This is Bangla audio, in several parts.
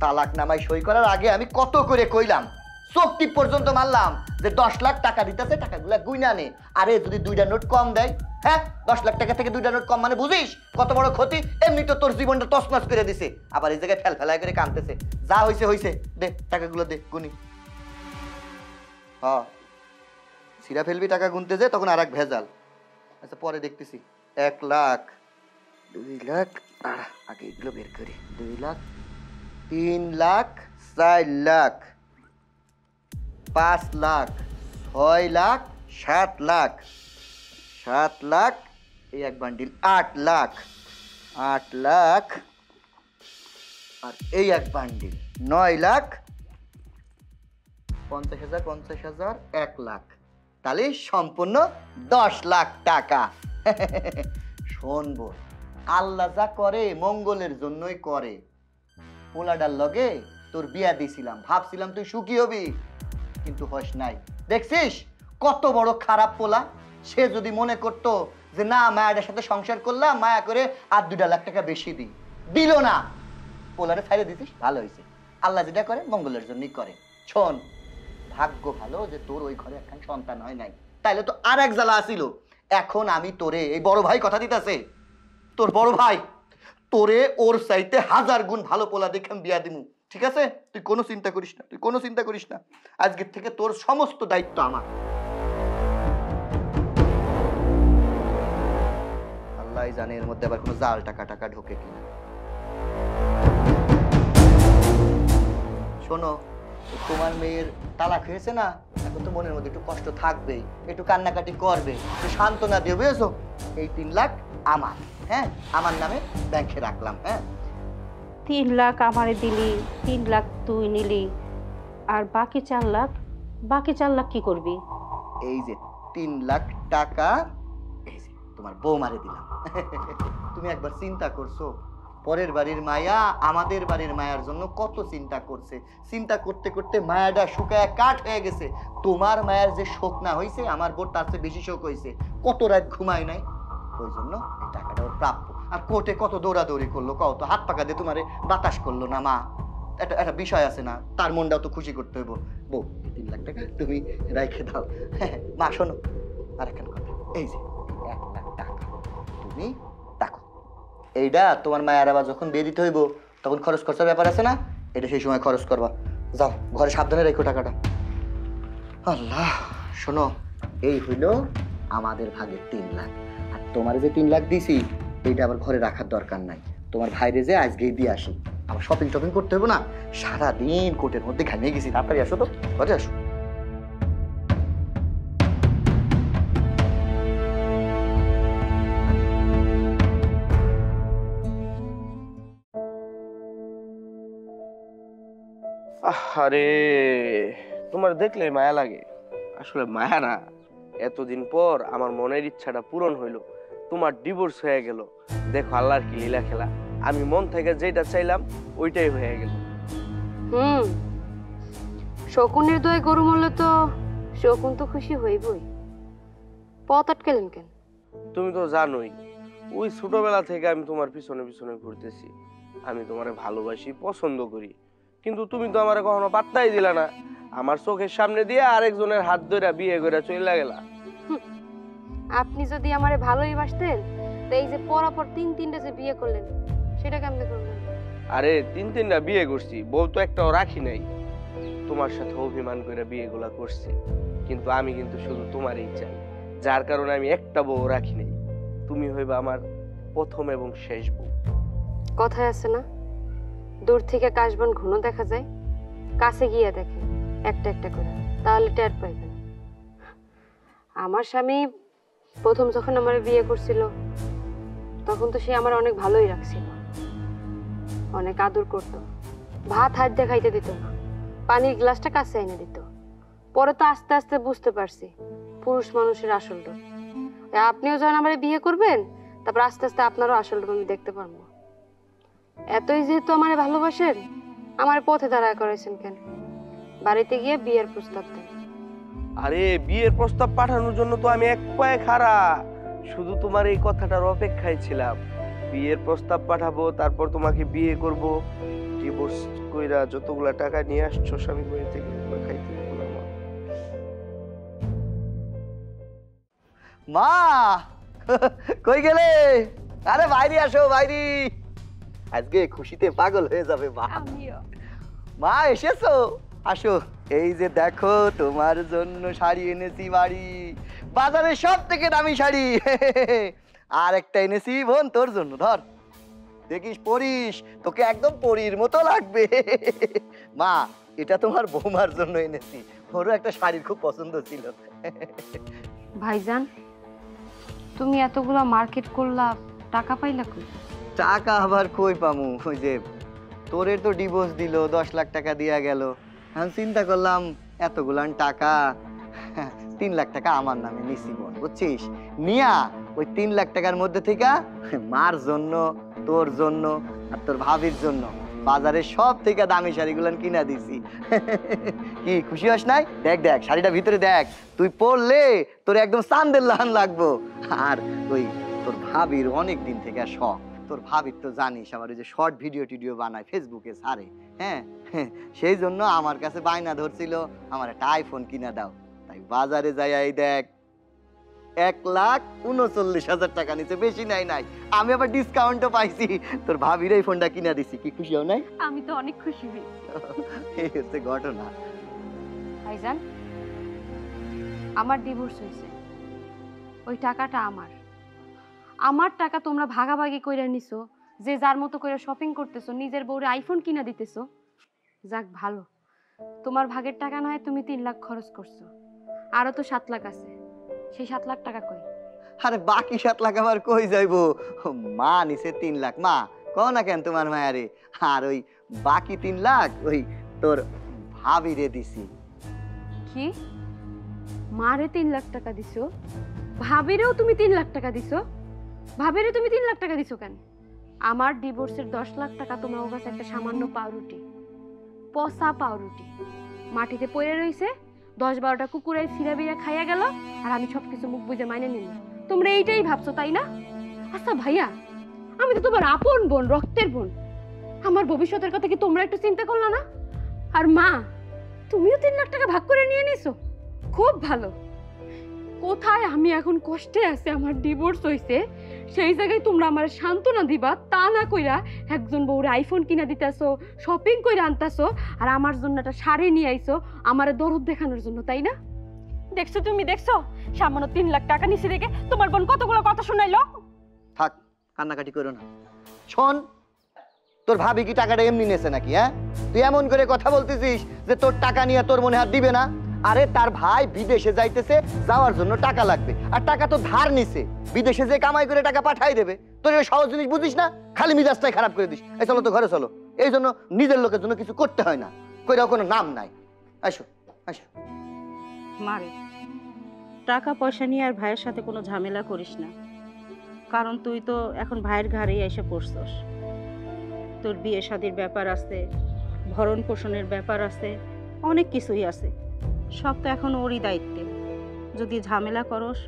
তালাক নামায় সই করার আগে আমি কত করে কইলাম, চোখটি পর্যন্ত মারলাম যে 10 লাখ টাকা দিতেছে, টাকাগুলা গুইনা নে। আরে যদি 2টা নোট কম দেয়, হ্যাঁ 10 লাখ টাকা থেকে 2টা নোট কম মানে বুঝিস কত বড় ক্ষতি? এমনি তো তোর জীবনটা তছনছ করে দিছে, আবার এই জায়গায় ফেলফেলা করে কাঁদতেছে। যা হইছে হইছে, দে টাকাগুলো দে, গুনি। হ্যাঁ সিরা ফেলবি টাকা গুনতে যে, তখন আর এক ভেজাল। আচ্ছা পরে দেখতেছি। 1 লাখ, 2 লাখ, আগে এগুলো বের করি। 2 লাখ, 3 লাখ, 4 লাখ, 5 লাখ, 6 লাখ, 7 লাখ, 7 লাখ, এই এক বান্ডিল 8 লাখ, 8 লাখ, আর এই এক বান্ডিল 9 লাখ, 50,000, 50,000, 1 লাখ, তাহলে সম্পূর্ণ 10 লাখ টাকা। শোনবো, আল্লাহ যা করে মঙ্গলের জন্যই করে। পোলাডার লগে তোর বিয়া দিছিলাম, ভাবছিলাম তুই সুখী হবি, কিন্তু হস নাই। দেখছিস কত বড় খারাপ পোলা। সে যদি মনে করতো যে না মায়াটার সাথে সংসার করলাম, মায়া করে আর 2 লাখ টাকা বেশি দিল না, পোলারে ছাইড়ে দিছিস, ভালো হয়েছে। আল্লাহ যেটা করে মঙ্গলের জন্যই করে। শোন, ভাগ্য ভালো যে তোর ওই ঘরে একখান সন্তান হয় নাই, তাইলে তো আর এক জ্বালা আসিল। এখন আমি তোরে, এই বড় ভাই কথা দিতেছে, তোর বড় ভাই তোরে ওর চাইতে 1000 গুণ ভালো পোলা দেখে আমি বিয়া দিমু, ঠিক আছে? তুই কোনো চিন্তা করিস না, তুই কোনো চিন্তা করিস না। আজকের থেকে তোর সমস্ত দায়িত্ব আমার। আল্লাহ জানে এর মধ্যে আবার কোনো জাল টাকা টাকা ঢোকে কিনা। শোনো, তোমার মেয়ের তালাক হয়েছে না, এখন তো মনের মধ্যে একটু কষ্ট থাকবেই, একটু কান্নাকাটি করবে, একটু সান্ত্বনা দিয়ে, বুঝেছো? এই 3 লাখ আমার, হ্যাঁ আমার নামে ব্যাংকে রাখলাম। হ্যাঁ 3 লাখ আমারে দিলি, 3 লাখ তুই নিলি, আর বাকি 4 লাখ, বাকি 4 লাখ কি করবি? এই যে 3 লাখ টাকা এই যে তোমার বৌমারে দিলাম। তুমি একবার চিন্তা করছো, পরের বাড়ির মায়া আমাদের বাড়ির মায়ার জন্য কত চিন্তা করছে, চিন্তা করতে করতে মায়াটা শুকায় কাঠ হয়ে গেছে। তোমার মায়ের যে শোক না হয়েছে, আমার বোর তার চেয়ে বেশি শোক হয়েছে, কত রাত ঘুমায় নাই। ওই জন্য এই টাকাটা ওর প্রাপ্য। আর কোর্টে কত দৌড়াদৌড়ি করলো, কত হাত পাকা দিয়ে তোমারে বাতাস করলো না মা। একটা বিষয় আছে না, তার মনটাও তো খুশি করতে হইব। বউ 3 লাখ টাকা তুমি রেখে দাও। হ্যাঁ মা শোনো, আর একখান কথা, এই যে 1 লাখ টাকা তুমি রাখো। এইটা তোমার মায়ের আবার যখন বিয়ে দিতে হইব, তখন খরচ খরচার ব্যাপার আছে না, এটা সেই সময় খরচ করবা। যাও ঘরে সাবধানে রেখো টাকাটা। আল্লাহ, শোনো, এই হইল আমাদের ভাগের 3 লাখ। আর তোমার যে 3 লাখ দিছি, এইটা আবার ঘরে রাখার দরকার নাই, তোমার ভাইরে যে আজকেই দিয়ে আসি। আবার শপিং টপিং করতে হবে না, সারাদিন কোর্টের মধ্যে ঘামিয়ে গেছি। তাড়াতাড়ি আসো তো, ঘরে আসো। আরে তোমার দেখলে মায়া লাগে, আসলে মায়া না, এতদিন পর আমার মনের ইচ্ছাটা পূরণ হইলো, তোমার ডিভোর্স হয়ে গেল। দেখো আল্লাহর কি লীলা খেলা, আমি মন থেকে যেটা চাইলাম ওইটাই হয়ে গেল। শকুনের দোয়ে গরু মরলে তো শকুন তো খুশি হইবই। পথ আটকেলেন কেন? তুমি তো জানোই, ওই ছোটবেলা থেকে আমি তোমার পিছনে পিছনে ঘুরতেছি। আমি তোমারে ভালোবাসি, পছন্দ করি, কিন্তু তুমি তো আমারে কখনো পাত্তাই দিলা না। আমার চোখের সামনে দিয়ে আরেকজনের হাত ধরে বিয়ে করে চলে গেলা। আপনি যদি আমারে ভালোই বাসতেন, তো এই যে পরাপর 3-3টা যে বিয়ে করলেন, সেটা কেমনে করলেন? আরে 3-3টা বিয়ে করছি, বউ তো একটাও রাখি নাই। তোমার সাথে অভিমান করে বিয়েগুলা করছি, কিন্তু আমি কিন্তু শুধু তোমারই চাই, যার কারণে আমি একটা বউ রাখি নাই। তুমি হইবা আমার প্রথম এবং শেষ বউ। কথায় আছে না, দূর থেকে কাশবন ঘন দেখা যায়, কাছে গিয়ে দেখে একটা একটা করে, তাহলে টের পাইবেন। আমার স্বামী প্রথম যখন আমার বিয়ে করছিল, তখন তো সে আমার অনেক ভালোই রাখছিল, অনেক আদর করতো, ভাত হাত দিয়ে খাইতে দিত না, পানির গ্লাসটা কাছে এনে দিত। পরে তো আস্তে আস্তে বুঝতে পারছি পুরুষ মানুষের আসল রূপ। আপনিও যখন আমার বিয়ে করবেন, তারপর আস্তে আস্তে আপনারও আসল রূপ আমি দেখতে পারবো। এতই যেহেতু আমার ভালোবাসেন, আমার পথে দাঁড়ায় করেছেন কেন? বাড়িতে গিয়ে বিয়ের প্রস্তাব দেন। আরে বিয়ের প্রস্তাব পাঠানোর জন্য তো আমি এক পায়ে খাড়া, শুধু তোমার এই কথাটার অপেক্ষায় ছিলাম। বিয়ের প্রস্তাব পাঠাবো, তারপর তোমাকে বিয়ে করব, ডিভোর্স কইরা যতগুলা টাকা নিয়ে আসছো স্বামীর বাড়ি থেকে ওগুলো খাইতে দেবো না মা। মা কই গেলে? আরে বাইরে আসো, বাইরে। আজকে খুশিতে পাগল হয়ে যাবে মা। মা এসেছো? আসো। এই যে দেখো তোমার জন্য শাড়ি এনেছি বাড়ি, বাজারের সব থেকে দামি শাড়ি। আর একটা এনেছি বোন তোর জন্য, ধর দেখিস পরিস, তোকে একদম পরীর মতো লাগবে। মা এটা তোমার বৌমার জন্য এনেছি, ওরও একটা শাড়ির খুব পছন্দ ছিল। ভাইজান, তুমি এতগুলো মার্কেট করলা, টাকা পাইলা কই? টাকা আবার কই পামু? ওই যে তোরের তো ডিভোর্স দিল, 10 লাখ টাকা দিয়া গেল। আমি চিন্তা করলাম এতগুলান টাকা, 3 লাখ টাকা আমার নামে নিছি বোন, বুঝছিস? নিয়া ওই 3 লাখ টাকার মধ্যে থেকে মার জন্য, তোর জন্য আর তোর ভাবির জন্য বাজারের সব থেকে দামি শাড়িগুলান কিনা দিছি। কি খুশি হস নাই? দেখ দেখ শাড়িটা ভিতরে দেখ, তুই পরলে তোর একদম চাঁদের লাহান লাগবো। আর ওই তোর ভাবির অনেক দিন থেকে শখ, তোর ভাবির তো জানিস আমার ওই যে শর্ট ভিডিও টিডিও বানায় ফেসবুকে ছাড়ে, হ্যাঁ, সেই জন্য আমার কাছে বায়না ধরছিল আমার একটা আইফোন কিনা দাও। তাই বাজারে যাই, এই দেখ 1,39,000 টাকা নিচে, বেশি নাই। আমি আবার ডিসকাউন্টও পাইছি, তোর ভাবির এই ফোনটা কিনা দিছি। কি খুশি হও নাই? আমি তো অনেক খুশি হই। এই হচ্ছে ঘটনা। ভাইজান, আমার ডিভোর্স হয়েছে, ওই টাকাটা আমার টাকা তোমরা ভাগাভাগি কইরা নিছো, যে যার মতো করে শপিং করতেছো, নিজের বউরে আইফোন কিনা দিতেছো। যাক ভালো, তোমার ভাগের টাকা নয়, তুমি 3 লাখ খরচ করছো, আরো তো 7 লাখ আছে, সেই 7 লাখ টাকা কই? আরে বাকি 7 লাখ আবার কই যাইবো? মা নিছে 3 লাখ, মা কও না কেন তোমার মায়ারে। আর ওই বাকি 3 লাখ ওই তোর ভাবিরে দিছি। কি মারে 3 লাখ টাকা দিছো? ভাবিরেও তুমি 3 লাখ টাকা দিছো? ভাবিরে তুমি 3 লাখ টাকা দিছো কেন? আমার ডিভোর্সের 10 লাখ টাকা তোমার কাছে একটা সামান্য পাউরুটি, পচা পাউরুটি, মাটিতে পড়ে রইছে, 10-12টা কুকুরাই ছিঁড়া বিড়া খাইয়া গেল, আর আমি সবকিছু মুখ বুঝে মাইনে নিলাম। তোমরা এইটাই ভাবছো, তাই না? আচ্ছা ভাইয়া, আমি তো তোমার আপন বোন, রক্তের বোন, আমার ভবিষ্যতের কথা কি তোমরা একটু চিন্তা করলো না? আর মা, তুমিও 3 লাখ টাকা ভাগ করে নিয়ে নিছো, খুব ভালো। কোথায় আমি এখন কষ্টে আছি, আমার ডিভোর্স হইছে, সেই জায়গায় তোমরা আমার সান্ত্বনা দিবা, তা না কইরা একজন বউরে আইফোন কিনা দিতেছো, শপিং কইরা আনতাছো, আর আমার জন্য একটা শাড়ি নিয়ে আইছো আমারে দরদ দেখানোর জন্য, তাই না? দেখছো তুমি, দেখছো সামান্য 3 লাখ টাকা নিচে রেখে তোমার বোন কতগুলো কথা শুনাইলো। থাক, কান্নাকাটি করো না। শোন, তোর ভাবি কি টাকাটা এমনি নেছে নাকি? হ্যাঁ, তুই এমন করে কথা বলতেছিস যে তোর টাকা নিয়ে তোর মনে হাত দিবে না। আরে তার ভাই বিদেশে যাইতেছে, যাওয়ার জন্য টাকা লাগবে, আর টাকা তো ধার নিছে, বিদেশে যে কামাই করে টাকা পাঠাই দেবে। তোর এই সহজ জিনিস বুঝিস না, খালি মিজাজটাই খারাপ করে দিস। এই চলো তো ঘরে চলো। এই জন্য নিজের লোকের জন্য কিছু করতে হয় না, কইরাও কোনো নাম নাই। আসো আসো। মারে, টাকা পয়সা নিয়ে আর ভাইয়ের সাথে কোনো ঝামেলা করিস না, কারণ তুই তো এখন ভাইয়ের ঘাড়েই এসে পড়ছস। তোর বিয়ে শাদির ব্যাপার আছে, ভরণ পোষণের ব্যাপার আছে, অনেক কিছুই আছে, সব তো এখন ওরই দায়িত্বে। যদি ঝামেলা করস,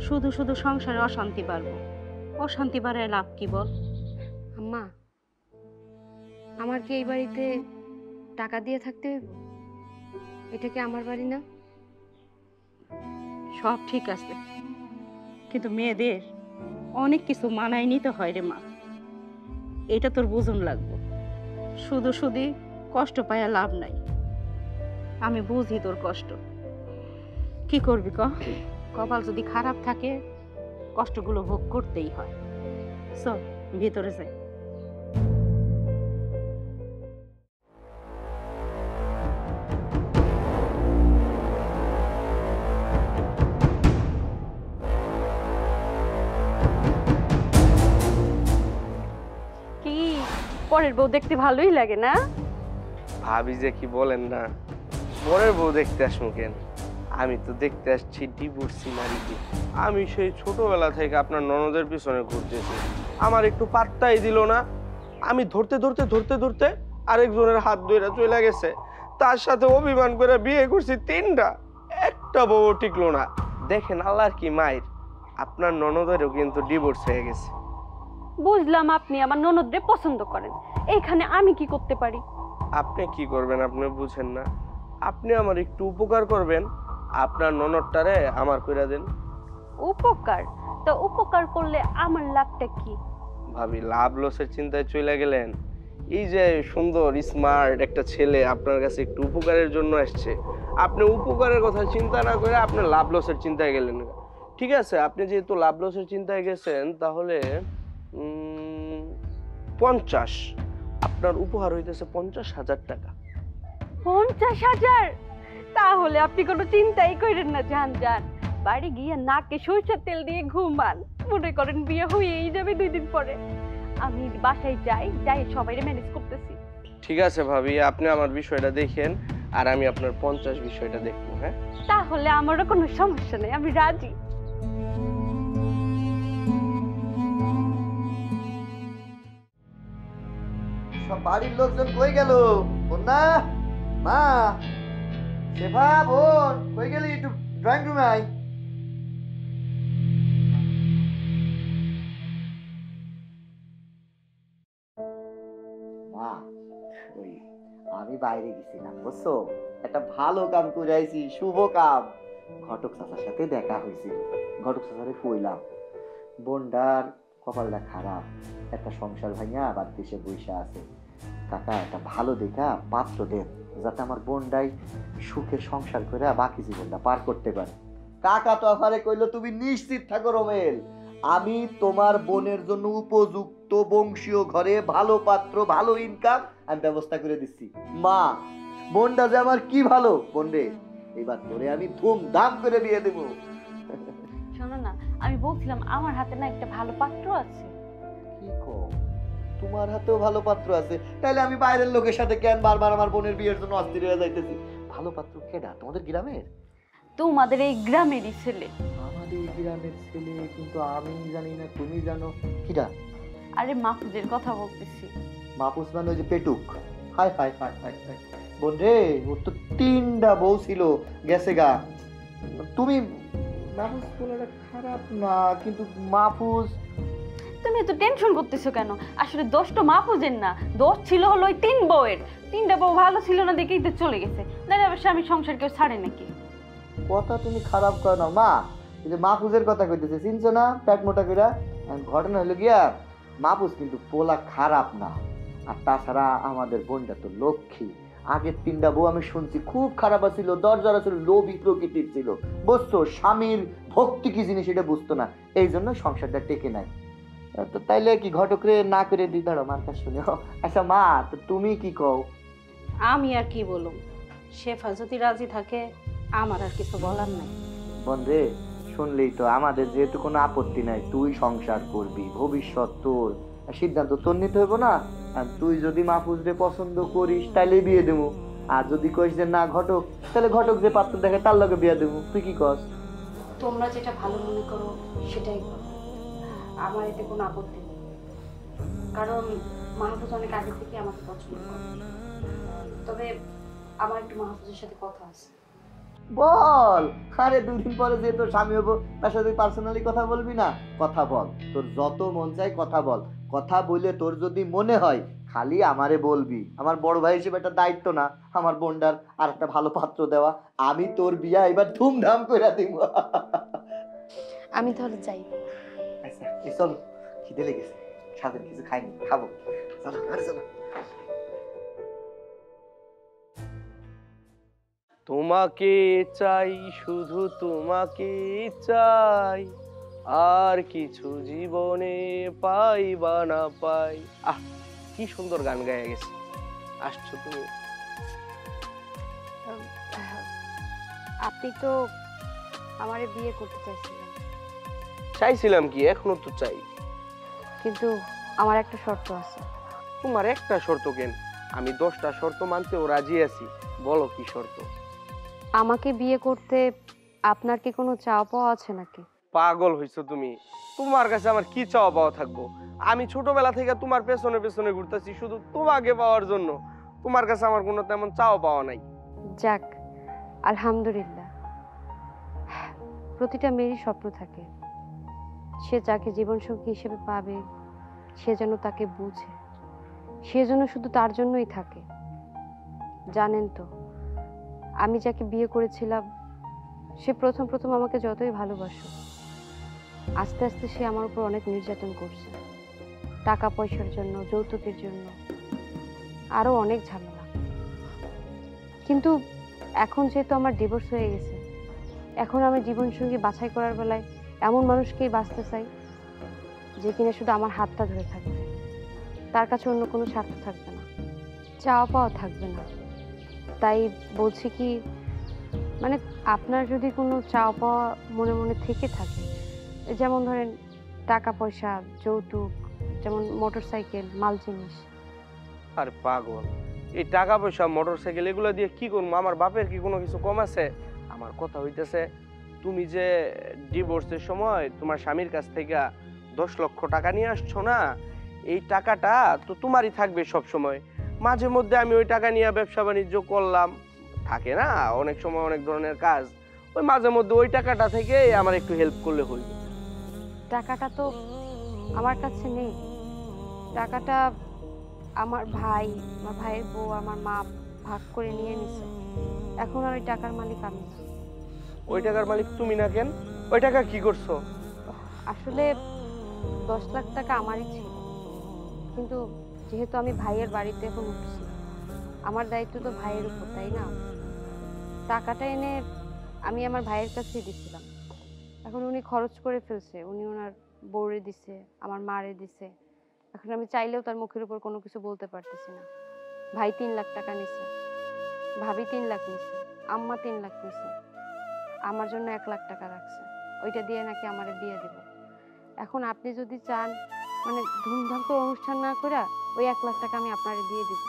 শুধু শুধু সংসারে অশান্তি বাড়বো। অশান্তি বাড়ায় লাভ কি বল? আম্মা, আমার কি এই বাড়িতে টাকা দিয়ে থাকতে হইব? এটা কি আমার বাড়ি না? সব ঠিক আছে, কিন্তু মেয়েদের অনেক কিছু মানায় নিতে হয় রে মা, এটা তোর বুঝন লাগবে। শুধু শুধু কষ্ট পায়া লাভ নাই। আমি বুঝি তোর কষ্ট, কি করবি কপাল যদি খারাপ থাকে কষ্টগুলো ভোগ করতেই হয়। চল ভিতরে যাই। কি পরের বউ দেখতে ভালোই লাগে না? ভাবি যে কি বলেন না, পরের বউ দেখতে আসবো কেন? আমি তো দেখতে আসছি ডিভোর্সি নারীকে। আমি সেই ছোটবেলা থেকে আপনার ননদের পিছনে ঘুরতেছি, আমার একটু পাত্তাই দিল না। আমি ধরতে ধরতে ধরতে ধরতে আরেকজনের হাত ধরে চলে গেছে, তার সাথে অভিমান করে বিয়ে করছি 3টা, একটা বউ টিকলো না। দেখেন আল্লাহর কি মায়ের, আপনার ননদেরও কিন্তু ডিভোর্স হয়ে গেছে। বুঝলাম আপনি আমার ননদরে পছন্দ করেন, এইখানে আমি কি করতে পারি? আপনি কি করবেন আপনি বুঝেন না? আপনি আমার একটু উপকার করবেন, আপনার ননদটারে আমার কইরা দেন। উপকার? তো উপকার করলে আমার লাভটা কি? ভাবি লাভ লসের চিন্তায় চলে গেলেন? এই যে সুন্দর স্মার্ট একটা ছেলে আপনার কাছে একটু উপকারের জন্য আসছে, আপনি উপকারের কথা চিন্তা না করে আপনি লাভ লসের চিন্তায় গেলেন। ঠিক আছে, আপনি যেহেতু লাভ লসের চিন্তায় গেছেন তাহলে 50, আপনার উপহার হইতেছে 50,000 টাকা। 50,000? তাহলে আপনি কোনো চিন্তাই করেন না, যান যান বাড়ি গিয়ে নাকে সরিষার তেল দিয়ে ঘুমান, মনে করেন বিয়ে হয়েই যাবে 2 দিন পরে। আমি বাসায় যাই সবাইরে ম্যানেজ করতেছি। ঠিক আছে ভাবি, আপনি আমার বিষয়টা দেখেন আর আমি আপনার 50 বিষয়টা দেখবো। হ্যাঁ, তাহলে আমারও কোনো সমস্যা নেই, আমি রাজি। সব বাড়ির লোকজন কই গেল? কন্যা, মা, শেফা, বোন, কই গেলি? একটু ড্রয়িং রুমে আয়। মা, ওই আমি বাইরে গেছিলাম বুঝছো, একটা ভালো কাম করে আইছি, শুভ কাম। ঘটক চাচার সাথে দেখা হয়েছিল। ঘটক চাচারে কইলাম বোনটার কপালটা খারাপ, একটা সংসার ভাঙিয়া আবার দেশে বইসা আছে। কাকা একটা ভালো দেখা পাত্র দেন, যাতে আমার বোনটাই সুখে সংসার করে বাকি জীবনটা পার করতে পারে। কাকা তো আমারে কইলো তুমি নিশ্চিত থাকো রমেল, আমি তোমার বোনের জন্য উপযুক্ত বংশীয় ঘরে ভালো পাত্র, ভালো ইনকাম আমি ব্যবস্থা করে দিচ্ছি। মা, বোনটা যে আমার কি ভালো, বোন রে এবার তোরে আমি ধুমধাম করে বিয়ে দেবো। শোনো না, আমি বলছিলাম আমার হাতে না একটা ভালো পাত্র আছে। কি কও? তোমার হাতেও ভালো পাত্র আছে? তাহলে আমি বাইরের লোকের সাথে কেন বারবার আমার বোনের বিয়ের জন্য অস্থির হয়ে যাইতেছি? ভালো পাত্র কেডা? তোমাদের গ্রামের? তোমাদের এই গ্রামেরই ছেলে। আমাদের গ্রামের ছেলে? কিন্তু আমি জানি না, তুমি জানো। কিডা? আরে মাহফুজের কথা বলতেছি। মাপুস মানে ওই যে পেটুক? হায় হায় হায় হায় হায়, বোন রে ওর তো 3টা বউ ছিল, গেছে গা। তুমি মাপুস বলাটা খারাপ না, কিন্তু মাপুস। তুমি এত টেনশন করতেছো কেন? আসলে দোষ তো মাহফুজের না, দোষ ছিল হলো ওই 3 বউয়ের। 3টা বউ ভালো ছিল না দেখেই তো চলে গেছে, নাহলে আবার স্বামী সংসার কেউ ছাড়ে নাকি? কথা তুমি খারাপ করো না মা, এই যে মাহফুজের কথা কইতেছে, চিনছো না? পেট মোটা কইরা। ঘটনা হলো গিয়া মাহফুজ কিন্তু পোলা খারাপ না। আর তাছাড়া আমাদের বোনটা তো লক্ষ্মী। আগের 3টা বউ আমি শুনছি খুব খারাপ ছিল, দরজারা ছিল, লোভী প্রকৃতির ছিল, বুঝছো? স্বামীর ভক্তি কি জিনিস এটা বুঝতো না, এই জন্য সংসারটা টেকে নাই। তো তাইলে কি ঘটকরে না করে দিই? দাঁড়ো মার কাছে শুনে। আচ্ছা মা, তো তুমি কি কও? আমি আর কি বলুম, শেফা যদি রাজি থাকে আমার আর কিছু বলার নাই। বন্ধে শুনলেই তো, আমাদের যেহেতু কোনো আপত্তি নাই, তুই সংসার করবি, ভবিষ্যৎ তোর, সিদ্ধান্ত তোর নিতে হইব না? আর তুই যদি মাহফুজরে পছন্দ করিস তাইলে বিয়ে দেবো, আর যদি কইস যে না ঘটক, তাহলে ঘটক যে পাত্র দেখে তার লগে বিয়ে দেবো। তুই কি কস? তোমরা যেটা ভালো মনে করো সেটাই করো, আমার এতে কোনো আপত্তি নেই। কারণ মাহফুজ অনেক আগে থেকে আমাকে পছন্দ করে। তবে আমার একটু মাহফুজের সাথে কথা আছে। বল। আরে 2 দিন পরে যে তোর স্বামী হবো তার সাথে পার্সোনালি কথা বলবি না? কথা বল, তোর যত মন চাই কথা বল। কথা বলে তোর যদি মনে হয় খালি আমারে বলবি। আমার বড় ভাই হিসেবে একটা দায়িত্ব না আমার বোনটার আর একটা ভালো পাত্র দেওয়া? আমি তোর বিয়া এবার ধুমধাম করে দিব। আমি তাহলে যাই। আচ্ছা এই চলো, খিদে লেগেছে, সারাদিন কিছু খাইনি, খাবো। চলো আরে চলো। তোমাকে চাই, শুধু তোমাকে চাই, আর কিছু জীবনে পাই বা না পাই। আহ, কি সুন্দর গান গায়ে গেছে। আসছো তুমি? আপনি তো আমারে বিয়ে করতে চাইছিলেন, চাইছিলাম কি, এখনো তো চাই। কিন্তু আমার একটা শর্ত আছে। তোমার একটা শর্ত কেন? আমি 10টা শর্ত মানতেও রাজি আছি। বলো কি শর্ত? আমাকে বিয়ে করতে আপনার কি কোনো চাওয়া পাওয়া আছে নাকি? পাগল হইছো তুমি? তোমার কাছে আমার কি চাওয়া পাওয়া থাকবো? আমি ছোটবেলা থেকে তোমার পেছনে পেছনে ঘুরতেছি শুধু তোমাকে পাওয়ার জন্য। তোমার কাছে আমার কোনো তেমন চাওয়া পাওয়া নাই। যাক, আলহামদুলিল্লাহ। প্রতিটা মেয়েরই স্বপ্ন থাকে, সে যাকে জীবনসঙ্গী হিসেবে পাবে সে যেন তাকে বুঝে, সে যেন শুধু তার জন্যই থাকে। জানেন তো, আমি যাকে বিয়ে করেছিলাম সে প্রথম প্রথম আমাকে যতই ভালোবাসো, আস্তে আস্তে সে আমার উপর অনেক নির্যাতন করছে, টাকা পয়সার জন্য, যৌতুকের জন্য, আরো অনেক ঝামেলা। কিন্তু এখন যেহেতু আমার ডিভোর্স হয়ে গেছে, এখন আমি জীবনসঙ্গী বাছাই করার বেলায় এমন মানুষকেই বাঁচতে চাই যে কিনা শুধু আমার হাতটা ধরে থাকবে, তার কাছে অন্য কোনো স্বার্থ থাকবে না, চাওয়া পাওয়া থাকবে না। তাই বলছি কি, মানে আপনার যদি কোনো চাওয়া পাওয়া মনে মনে থেকে থাকে, যেমন ধরেন টাকা পয়সা, যৌতুক, যেমন মোটরসাইকেল, মাল জিনিস। আর পাগল, এই টাকা পয়সা মোটরসাইকেল এগুলো দিয়ে কি করবো? আমার বাপের কি কোনো কিছু কম আছে? আমার কথা হইতেছে, তুমি যে ডিভোর্সের সময় তোমার স্বামীর কাছ থেকে 10 লক্ষ টাকা নিয়ে আসছো না, এই টাকাটা তো তোমারই থাকবে সব সময়। মাঝে মধ্যে আমি ওই টাকা নিয়ে ব্যবসা বাণিজ্য করলাম, থাকে না অনেক সময় অনেক ধরনের কাজ, ওই মাঝে মধ্যে ওই টাকাটা থেকে আমার একটু হেল্প করলে হইবে। টাকাটা তো আমার কাছে নেই, টাকাটা আমার ভাই, আমার ভাইয়ের বউ, আমার মা ভাগ করে নিয়ে নিছে। এখন আর ওই টাকার মালিক আমি না। ওই টাকার মালিক তুমি না কেন? ওই টাকা কি করছো? আসলে 10 লাখ টাকা আমারই ছিল, কিন্তু যেহেতু আমি ভাইয়ের বাড়িতে এখন উঠছি, আমার দায়িত্ব তো ভাইয়ের উপর, তাই না? টাকাটা এনে আমি আমার ভাইয়ের কাছে দিছিলাম, এখন উনি খরচ করে ফেলছে, উনি ওনার বউরে দিছে, আমার মারে দিছে। এখন আমি চাইলেও তার মুখের উপর কোনো কিছু বলতে পারতেছি না। ভাই 3 লাখ টাকা নিছে, ভাবি 3 লাখ নিছে, আম্মা 3 লাখ নিছে, আমার জন্য 1 লাখ টাকা রাখছে, ওইটা দিয়ে নাকি আমারে বিয়ে দেব। এখন আপনি যদি চান, মানে ধুমধাম করে অনুষ্ঠান না করে ওই 1 লাখ টাকা আমি আপনারে দিয়ে দিব।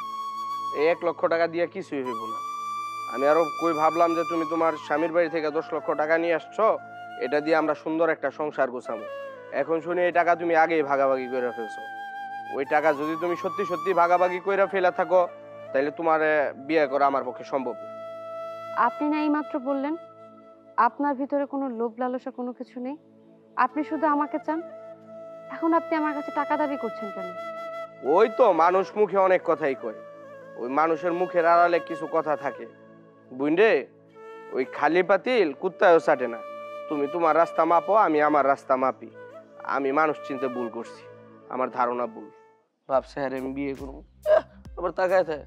এই 1 লক্ষ টাকা দিয়ে কিছুই হইব না। আমি আরো কই ভাবলাম যে তুমি তোমার স্বামীর বাড়ি থেকে 10 লক্ষ টাকা নিয়ে আসছো, এটা দিয়ে আমরা সুন্দর একটা সংসার গোছাবো। এখন শুনি এই টাকা তুমি আগেই ভাগাভাগি করে ফেলছো। ওই টাকা যদি তুমি সত্যি সত্যি ভাগাভাগি করে ফেলা থাকো, তাহলে তোমার বিয়ে করা আমার পক্ষে সম্ভব না। আপনি না এইমাত্র বললেন আপনার ভিতরে কোনো লোভ লালসা কোনো কিছু নেই, আপনি শুধু আমাকে চান। এখন আপনি আমার কাছে টাকা দাবি করছেন কেন? ওই তো মানুষ মুখে অনেক কথাই কয়, ওই মানুষের মুখের আড়ালে কিছু কথা থাকে। বুঝলে, ওই খালি পাতিল কুত্তায়ও চাটে না। তুমি তোমার রাস্তা মাপো, আমি আমার রাস্তা মাপি। আমি মানুষ চিনতে ভুল করছি, আমার ধারণা ভুল। ভাবছে হ্যাঁ আমি বিয়ে করবো, আবার তাকায় থাকে।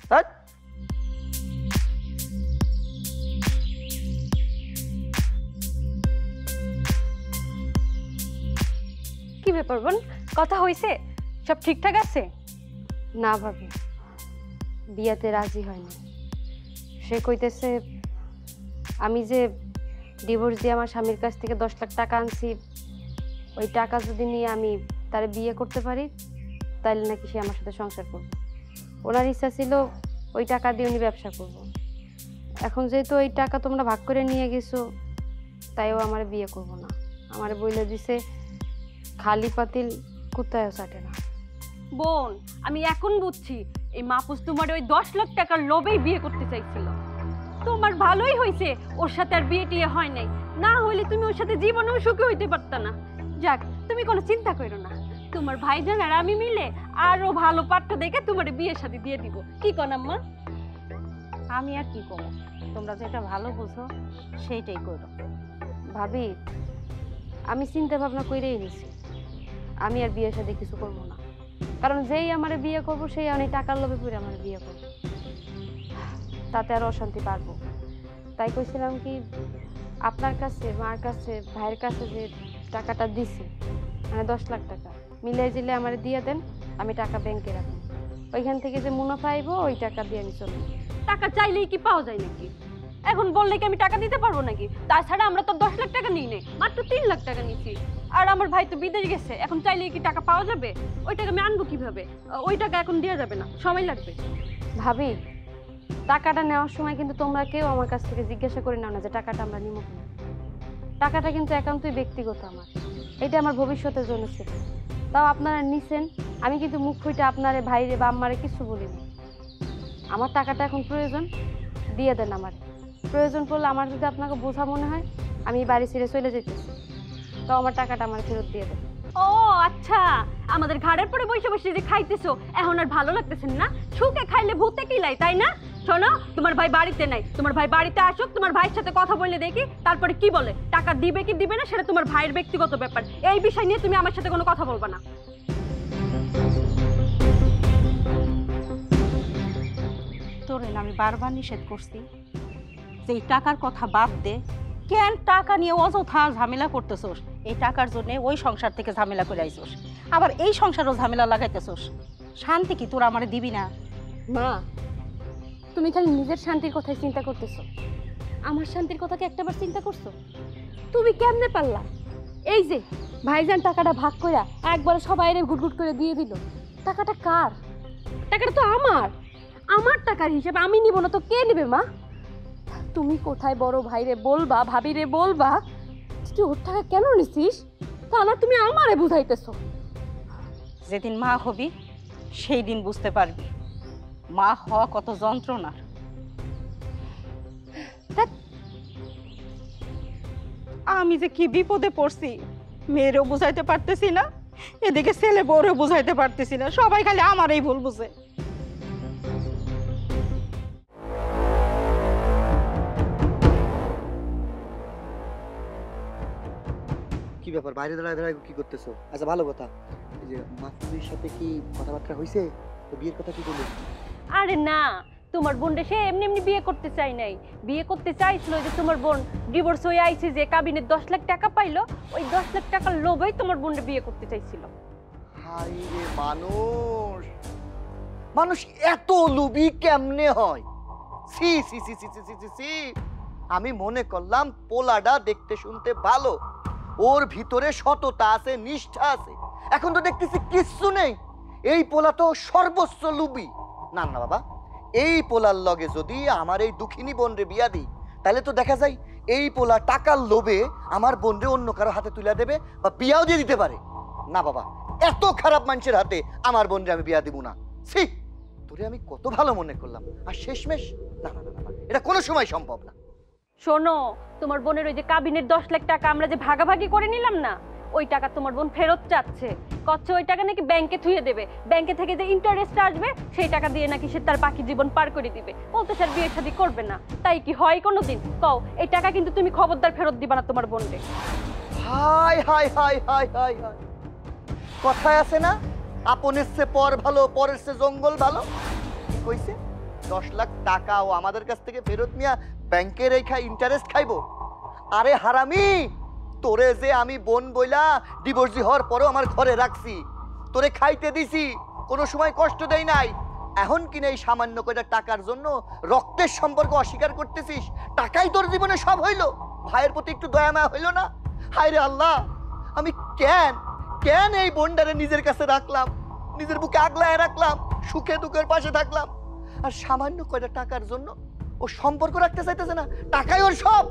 কি ব্যাপার বোন, কথা হইছে? সব ঠিকঠাক আছে? না ভাবি, বিয়াতে রাজি হয়নি। সে কইতেছে আমি যে ডিভোর্স দিয়ে আমার স্বামীর কাছ থেকে 10 লাখ টাকা আনছি, ওই টাকা যদি নিয়ে আমি তারে বিয়ে করতে পারি, তাহলে নাকি সে আমার সাথে সংসার করবে। ওনার ইচ্ছা ছিল ওই টাকা দিয়ে উনি ব্যবসা করব। এখন যেহেতু ওই টাকা তোমরা ভাগ করে নিয়ে গেছো, তাই ও আমার বিয়ে করব না। আমার বইলে দিছে খালি পাতিল কুত্তায়ও চাটে না। বোন, আমি এখন বুঝছি এই মাহফুজ তোমার ওই 10 লাখ টাকার লোভেই বিয়ে করতে চাইছিল। তোমার ভালোই হয়েছে ওর সাথে আর বিয়ে টিয়ে হয় নাই, না হইলে তুমি ওর সাথে জীবনেও সুখী হইতে পারতা না। যাক, তুমি কোনো চিন্তা করো না, তোমার ভাইজান আর আমি মিলে আরো ভালো পাত্র দেখে তোমার বিয়ের সাথে দিয়ে দিব। কি কন আম্মা? আমি আর কি করবো, তোমরা যেটা ভালো বুঝো সেইটাই করো। ভাবি, আমি চিন্তা ভাবনা কইরেই নিছি, আমি আর বিয়ের সাথে কিছু করবো না। কারণ যেই আমার বিয়ে করবো সেই অনেক টাকার লোভে পড়ে আমার বিয়ে করবো, তাতে আর অশান্তি পারবো। তাই কইছিলাম কি, আপনার কাছে, মার কাছে, ভাইয়ের কাছে যে টাকাটা দিছি, মানে 10 লাখ টাকা মিলাই জিলে আমার দিয়ে দেন, আমি টাকা ব্যাংকে রাখবো। ওইখান থেকে যে মুনাফা আইবো ওই টাকা দিয়ে আমি চলবো। টাকা চাইলেই কি পাওয়া যায় নাকি? এখন বললে কি আমি টাকা দিতে পারবো নাকি? তাছাড়া আমরা তো 10 লাখ টাকা নিই নাই, মাত্র 3 লাখ টাকা নিছি। আর আমার ভাই তো বিদেশ গেছে, এখন চাইলেই কি টাকা পাওয়া যাবে? ওই টাকা আমি আনবো কিভাবে? ওই টাকা এখন দেওয়া যাবে না, সময় লাগবে। ভাবি, টাকাটা নেওয়ার সময় কিন্তু তোমরা কেউ আমার কাছ থেকে জিজ্ঞাসা করে নাও না যে টাকাটা আমরা নিব কিনা। টাকাটা কিন্তু একান্তই ব্যক্তিগত আমার, এটা আমার ভবিষ্যতের জন্য ছিল। তাও আপনারা নিছেন, আমি কিন্তু মুখ ফুটে আপনারে, ভাইরে বা আম্মারে কিছু বলিনি। আমার টাকাটা এখন প্রয়োজন, দিয়ে দেন আমার। প্রয়োজন পড়লে আমার যদি আপনাকে বোঝা মনে হয়, আমি বাড়ি ছেড়ে চলে যেতেছি, তো আমার টাকাটা আমার ফেরত দিয়ে দেন। ও আচ্ছা, আমাদের ঘাড়ের পরে বসে বসে যে খাইতেছো এখন আর ভালো লাগতেছে না? সুখে খাইলে ভূতে কিলাই, তাই না? শোনো, তোমার ভাই বাড়িতে নাই, তোমার ভাই বাড়িতে আসুক, তোমার ভাইয়ের সাথে কথা বলে দেখি তারপরে কি বলে। টাকা দিবে কি দিবে না সেটা তোমার ভাইয়ের ব্যক্তিগত ব্যাপার, এই বিষয় নিয়ে তুমি আমার সাথে কোনো কথা বলবা না। তোরে না আমি বারবার নিষেধ করছি যে এই টাকার কথা বাদ দে। কেন টাকা নিয়ে অযথা ঝামেলা করতেছোস? এই টাকার জন্য ওই সংসার থেকে ঝামেলা করে আইছোস, আবার এই সংসারও ঝামেলা লাগাইতেছোস। শান্তি কি তোরা আমারে দিবি না? মা, তুমি খালি নিজের শান্তির কথাই চিন্তা করতেছো, আমার শান্তির কথা কি একটাবার চিন্তা করছো? তুমি কেমনে পারলা? এই যে ভাইজান টাকাটা ভাগ কইরা একবারে সবাইরে গুটগুট করে দিয়ে দিল। টাকাটা কার? টাকাটা তো আমার, আমার টাকার হিসাব আমি নিব না তো কে নেবে মা? তুমি কোথায় বড় ভাইরে বলবা, ভাবিরে বলবা তুই ওর টাকা কেন নিছিস, তা না তুমি আমারে বুঝাইতেছো। যেদিন মা হবি সেই দিন বুঝতে পারবি মা হওয়া কত যন্ত্রণার। আমি যে কি বিপদে পড়ছি মেয়েরও বুঝাইতে পারতেছি না, এদিকে ছেলে বউরও বুঝাইতে পারতেছি না, সবাই খালি আমারই ভুল বুঝে। কি ব্যাপার, বাইরে দাঁড়ায় দাঁড়ায় কি করতেছো? আচ্ছা ভালো কথা, এই যে মাসুদের সাথে কি কথাবার্তা হয়েছে? তো বিয়ের কথা কি বললি? আরে না, তোমার বোনটা সে এমনি এমনি বিয়ে করতে চাই নাই। বিয়ে করতে চাইছিল যে তোমার বোন ডিভোর্স হয়ে আইছে, যে কাবিনে 10 লাখ টাকা পাইলো, ওই 10 লাখ টাকার লোভেই তোমার বোনটা বিয়ে করতে চাইছিল। হাই রে মানুষ, মানুষ এত লোভী কেমনে হয়? সি সি সি সি সি সি সি। আমি মনে করলাম পোলাডা দেখতে শুনতে ভালো, ওর ভিতরে সততা আছে, নিষ্ঠা আছে। এখন তো দেখতেছি কিচ্ছু নেই। এই পোলা তো সর্বস্ব লোভী। না না বাবা, এই পোলার লগে যদি আমার এই দুঃখিনী বোনরে বিয়া দিই, তাহলে তো দেখা যায় এই পোলা টাকার লোভে আমার বোনরে অন্য কারো হাতে তুলে দেবে বা বিয়াও দিয়ে দিতে পারে। না বাবা, এত খারাপ মানুষের হাতে আমার বোনরে আমি বিয়া দিব না। ছি, তোরে আমি কত ভালো মনে করলাম, আর শেষমেশ না না না না, এটা কোনো সময় সম্ভব না। শোনো, তোমার বোনের ওই যে কাবিনের 10 লাখ টাকা আমরা যে ভাগাভাগি করে নিলাম না, ওই টাকা তোমার বোন ফেরত চাচ্ছে। কচ্ছে ওই টাকা নাকি ব্যাংকে থুয়ে দেবে, ব্যাংকে থেকে যে ইন্টারেস্ট আসবে সেই টাকা দিয়ে নাকি সে তার বাকি জীবন পার করে দিবে। বলতে স্যার বিয়ে শাদী করবে না, তাই কি হয় কোনোদিন? কও, এই টাকা কিন্তু তুমি খবরদার ফেরত দিবা না তোমার বোনকে। High high high high high high, কথায় আছে না, আপনের সে পর ভালো, পরের সে জঙ্গল ভালো। কি কইছে? 10 লাখ টাকা ও আমাদের কাছ থেকে ফেরত নিয়া ব্যাংকে রেখা ইন্টারেস্ট খাইবো? আরে হারামি, তোরে যে আমি বোন বইলা ডিভোর্সি হওয়ার পরেও আমার ঘরে রাখছি, তোরে খাইতে দিছি, কোনো সময় কষ্ট দেই নাই। এখন কিনা এই সামান্য কয়টা টাকার জন্য রক্তের সম্পর্ক অস্বীকার করতেছিস? টাকাই তোর জীবনে সব হইলো? ভাইয়ের প্রতি একটু দয়া মায়া হইলো না? হায় রে আল্লাহ, আমি কেন কেন এই বোনটারে নিজের কাছে রাখলাম, নিজের বুকে আগলায় রাখলাম, সুখে দুঃখের পাশে থাকলাম, আর সামান্য কয়টা টাকার জন্য ও সম্পর্ক রাখতে চাইতেছে না? টাকাই ওর সব।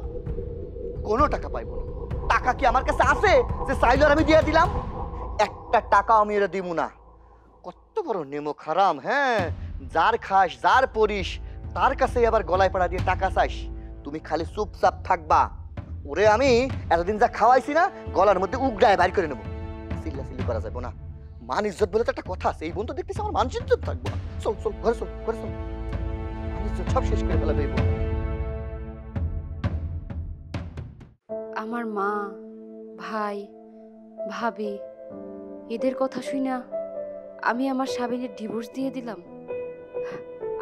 কোনো টাকা পাইবো না। টাকা কি আমার কাছে আছে যে চাইলে আমি দিয়ে দিলাম? একটা টাকা আমি এরা দিব না। কত বড় নেমো খারাম! হ্যাঁ, যার খাস, যার পরিস, তার কাছে আবার গলায় পাড়া দিয়ে টাকা চাইস। তুমি খালি চুপচাপ থাকবা। ওরে আমি এতদিন যা খাওয়াইছি না, গলার মধ্যে উগড়ায় বাইর করে নেবো। চিল্লাচিল্লি করা যাবে না। মান ইজ্জত বলে তো একটা কথা আছে। এই বোন তো দেখতেছি আমার মান ইজ্জত থাকবো না। চল চল, ঘরে চল, ঘরে চল। মান ইজ্জত সব শেষ করে ফেলাবে এই বোন। আমার মা, ভাই, ভাবি এদের কথা শুনা আমি আমার স্বামীর ডিভোর্স দিয়ে দিলাম।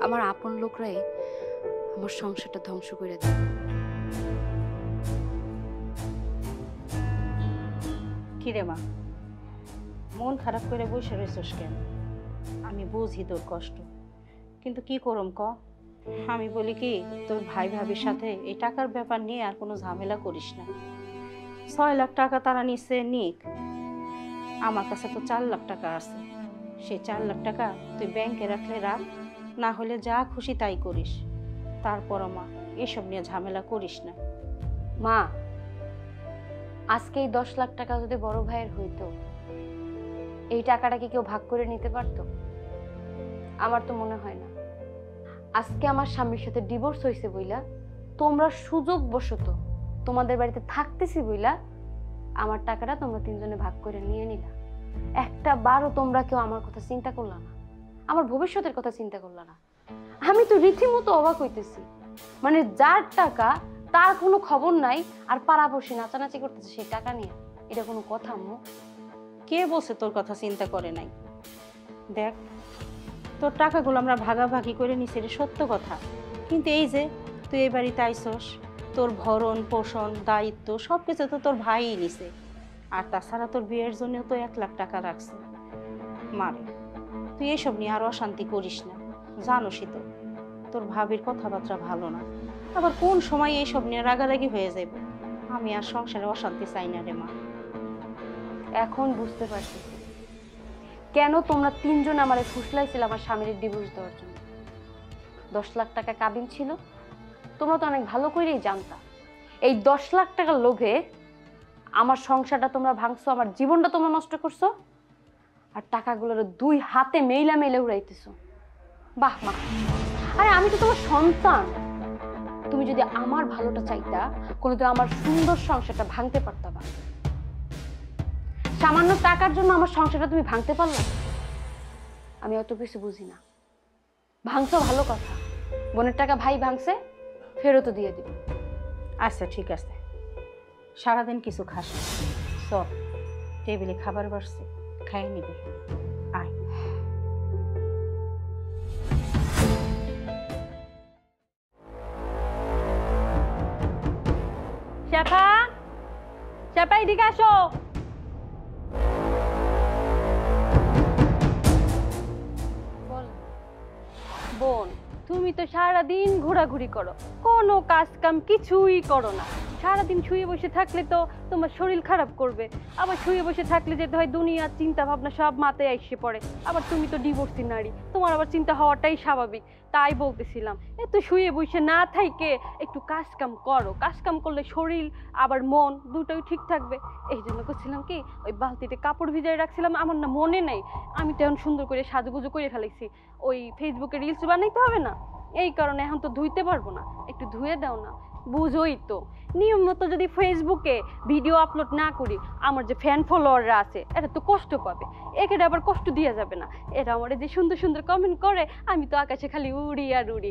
আমার আপন লোকরাই আমার সংসারটা ধ্বংস করে দিল। কিরে মা, মন খারাপ করে বসে রয়েছিস কেন? আমি বুঝি তোর কষ্ট, কিন্তু কি করম ক? আমি বলি কি, তোর ভাই ভাবির সাথে এই টাকার ব্যাপার নিয়ে আর কোনো ঝামেলা করিস না। 6 লাখ টাকা তারা নিচ্ছে নিক, আমার কাছে তো 4 লাখ টাকা আছে। সেই 4 লাখ টাকা তুই ব্যাংকে রাখলে রাখ, না হলে যা খুশি তাই করিস। তারপরও মা, এসব নিয়ে ঝামেলা করিস না। মা, আজকে এই 10 লাখ টাকা যদি বড় ভাইয়ের হইতো, এই টাকাটা কি কেউ ভাগ করে নিতে পারতো? আমার তো মনে হয় না। আজকে আমার স্বামীর সাথে ডিভোর্স হয়েছে বইলা তোমরা সুযোগ বশত তোমাদের বাড়িতে থাকতেছি বইলা আমার টাকাটা তোমরা তিনজনে ভাগ করে নিয়ে নিলা, একটা বারও তোমরা কেউ আমার কথা চিন্তা করলা না, আমার ভবিষ্যতের কথা চিন্তা করলা না। আমি তো রীতিমতো অবাক হইতেছি, মানে যার টাকা তার কোনো খবর নাই আর পাড়াপড়শি নাচানাচি করতেছে সেই টাকা নিয়ে, এটা কোনো কথা আম্মু? কে বলছে তোর কথা চিন্তা করে নাই? দেখ, তোর টাকাগুলো আমরা ভাগাভাগি করে নিছি, এটা সত্য কথা, কিন্তু এই যে তুই এই বাড়িতে আইসস, তোর ভরণ পোষণ দায়িত্ব সব কিছু তো তোর ভাইই নিছে। আর তাছাড়া তোর বিয়ের জন্য তো 1 লাখ টাকা রাখছে। মারে, তুই এসব নিয়ে আর অশান্তি করিস না, জানোসই তো তোর ভাবির কথাবার্তা ভালো না, আবার কোন সময় এইসব নিয়ে রাগারাগি হয়ে যাবে। আমি আর সংসারে অশান্তি চাই না রে মা। এখন বুঝতে পারছি কেন তোমরা তিনজন আমারে ফুসলাইছিল আমার স্বামীর ডিভোর্স দেওয়ার জন্য। 10 লাখ টাকা কাবিন ছিল, তোমরা তো অনেক ভালো করেই জানতা এই 10 লাখ টাকার লোভে আমার সংসারটা তোমরা ভাঙছো, আমার জীবনটা তোমরা নষ্ট করছো, আর টাকাগুলোর 2 হাতে মেইলা মেইলে উড়াইতেছো। বাহ মা, আরে আমি তো তোমার সন্তান, তুমি যদি আমার ভালোটা চাইতা কোনোদিন আমার সুন্দর সংসারটা ভাঙতে পারতা না। সামান্য টাকার জন্য আমার সংসারটা তুমি ভাঙতে পারলে? আমি অত কিছু বুঝি না। ভাঙছো ভালো কথা, বোনের টাকা ভাই ভাঙছে, ফেরত দিয়ে দিব। আচ্ছা ঠিক আছে, সারাদিন কিছু খাস না, চল টেবিলে খাবার বসছে, খাইয়ে নিবি, আয়। শেফা, শেফা এদিকে আসো। বোন, তুমি তো সারাদিন ঘোরাঘুরি করো, কোনো কাজ কাম কিছুই করো না। সারাদিন শুয়ে বসে থাকলে তো তোমার শরীর খারাপ করবে, আবার শুয়ে বসে থাকলে যেতে হয় দুনিয়ার চিন্তা ভাবনা সব মাথায় এসে পড়ে। আবার তুমি তো ডিভোর্সি নারী, তোমার আবার চিন্তা হওয়াটাই স্বাভাবিক। তাই বলতেছিলাম এত শুয়ে বসে না থাইকে একটু কাজ কাম করো, কাজ কাম করলে শরীর আবার মন দুটোই ঠিক থাকবে। এই জন্য করছিলাম কি, ওই বালতিতে কাপড় ভিজাই রাখছিলাম, আমার না মনে নেই, আমি তো এখন সুন্দর করে সাজুগুজু করে ফেলেছি, ওই ফেসবুকে রিলস বানাইতে হবে না, এই কারণে এখন তো ধুইতে পারবো না, একটু ধুয়ে দাও না। বুঝোই তো, নিয়ম মতো যদি ফেসবুকে ভিডিও আপলোড না করি আমার যে ফ্যান ফলোয়াররা আছে এটা তো কষ্ট পাবে, একে আবার কষ্ট দেওয়া যাবে না। এরা আমার যে সুন্দর সুন্দর কমেন্ট করে, আমি তো আকাশে খালি উড়ি আর উড়ি।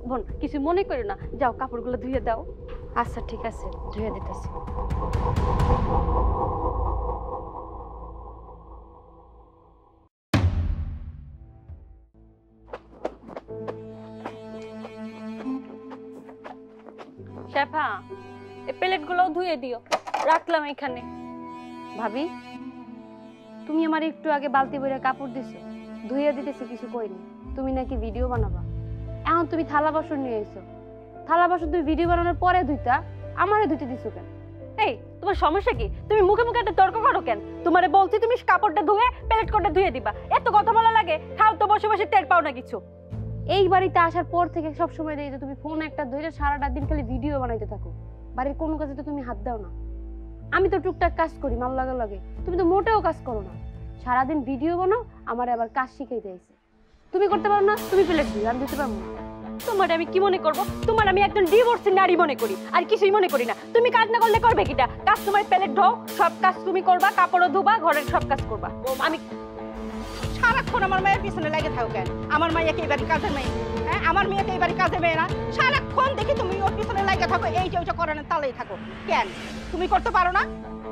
বোন কিছু মনে করো না, যাও কাপড়গুলো ধুয়ে দাও। আচ্ছা ঠিক আছে, ধুয়ে দিতেছি। শেফা, এই প্লেটগুলোও ধুয়ে দিও, রাখলাম এখানে। ভাবি, তুমি আমার একটু আগে বালতি বইরা কাপড় দিছো, ধুইয়া দিতেছি কিছু কইনি, তুমি নাকি ভিডিও বানাবা। এখন তুমি থালা বাসন নিয়ে এসো, থালা বাসন তুমি ভিডিও বানানোর পরে ধুইতা, আমারে ধুইতে দিছো কেন? এই তোমার সমস্যা কি? তুমি মুখে মুখে একটা তর্ক করো কেন? তোমারে বলছি তুমি কাপড়টা ধুয়ে প্লেট কোটা ধুয়ে দিবা, এত কথা বলা লাগে? খাও তো বসে বসে, টের পাও না কিছু? এই বাড়িতে আসার পর থেকে সব সময় দেখি যে তুমি ফোন একটা ধরে সারাটা দিন খালি ভিডিও বানাইতে থাকো, বাড়ির কোনো কাজে তো তুমি হাত দাও না। আমি তো টুকটাক কাজ করি মাল লাগা লাগে, তুমি তো মোটেও কাজ করো না, সারাদিন ভিডিও বানাও, আমার আবার কাজ শিখাইতে আইছে। তুমি করতে পারো না, তুমি প্লেট দিও, আমি দিতে পারবো না। তোমার আমি কি মনে করবো? তোমার আমি একজন ডিভোর্সি নারী মনে করি, আর কিছুই মনে করি না। তুমি কাজ না করলে করবে কিটা? কাজ তোমার প্লেট ধোও, সব কাজ তুমি করবা, কাপড়ও ধোবা, ঘরের সব কাজ করবা। আমি সারাক্ষণ আমার মায়ের পিছনে লাগে থাকো কেন? আমার মাইয়াকে এই বাড়ির কাজের মেয়ে, হ্যাঁ আমার মেয়েকে এই বাড়ির কাজের মেয়ে না? সারাক্ষণ দেখি তুমি ওর পিছনে লাগে থাকো, এইটা ওইটা করে না, তালেই থাকো কেন? তুমি করতে পারো না?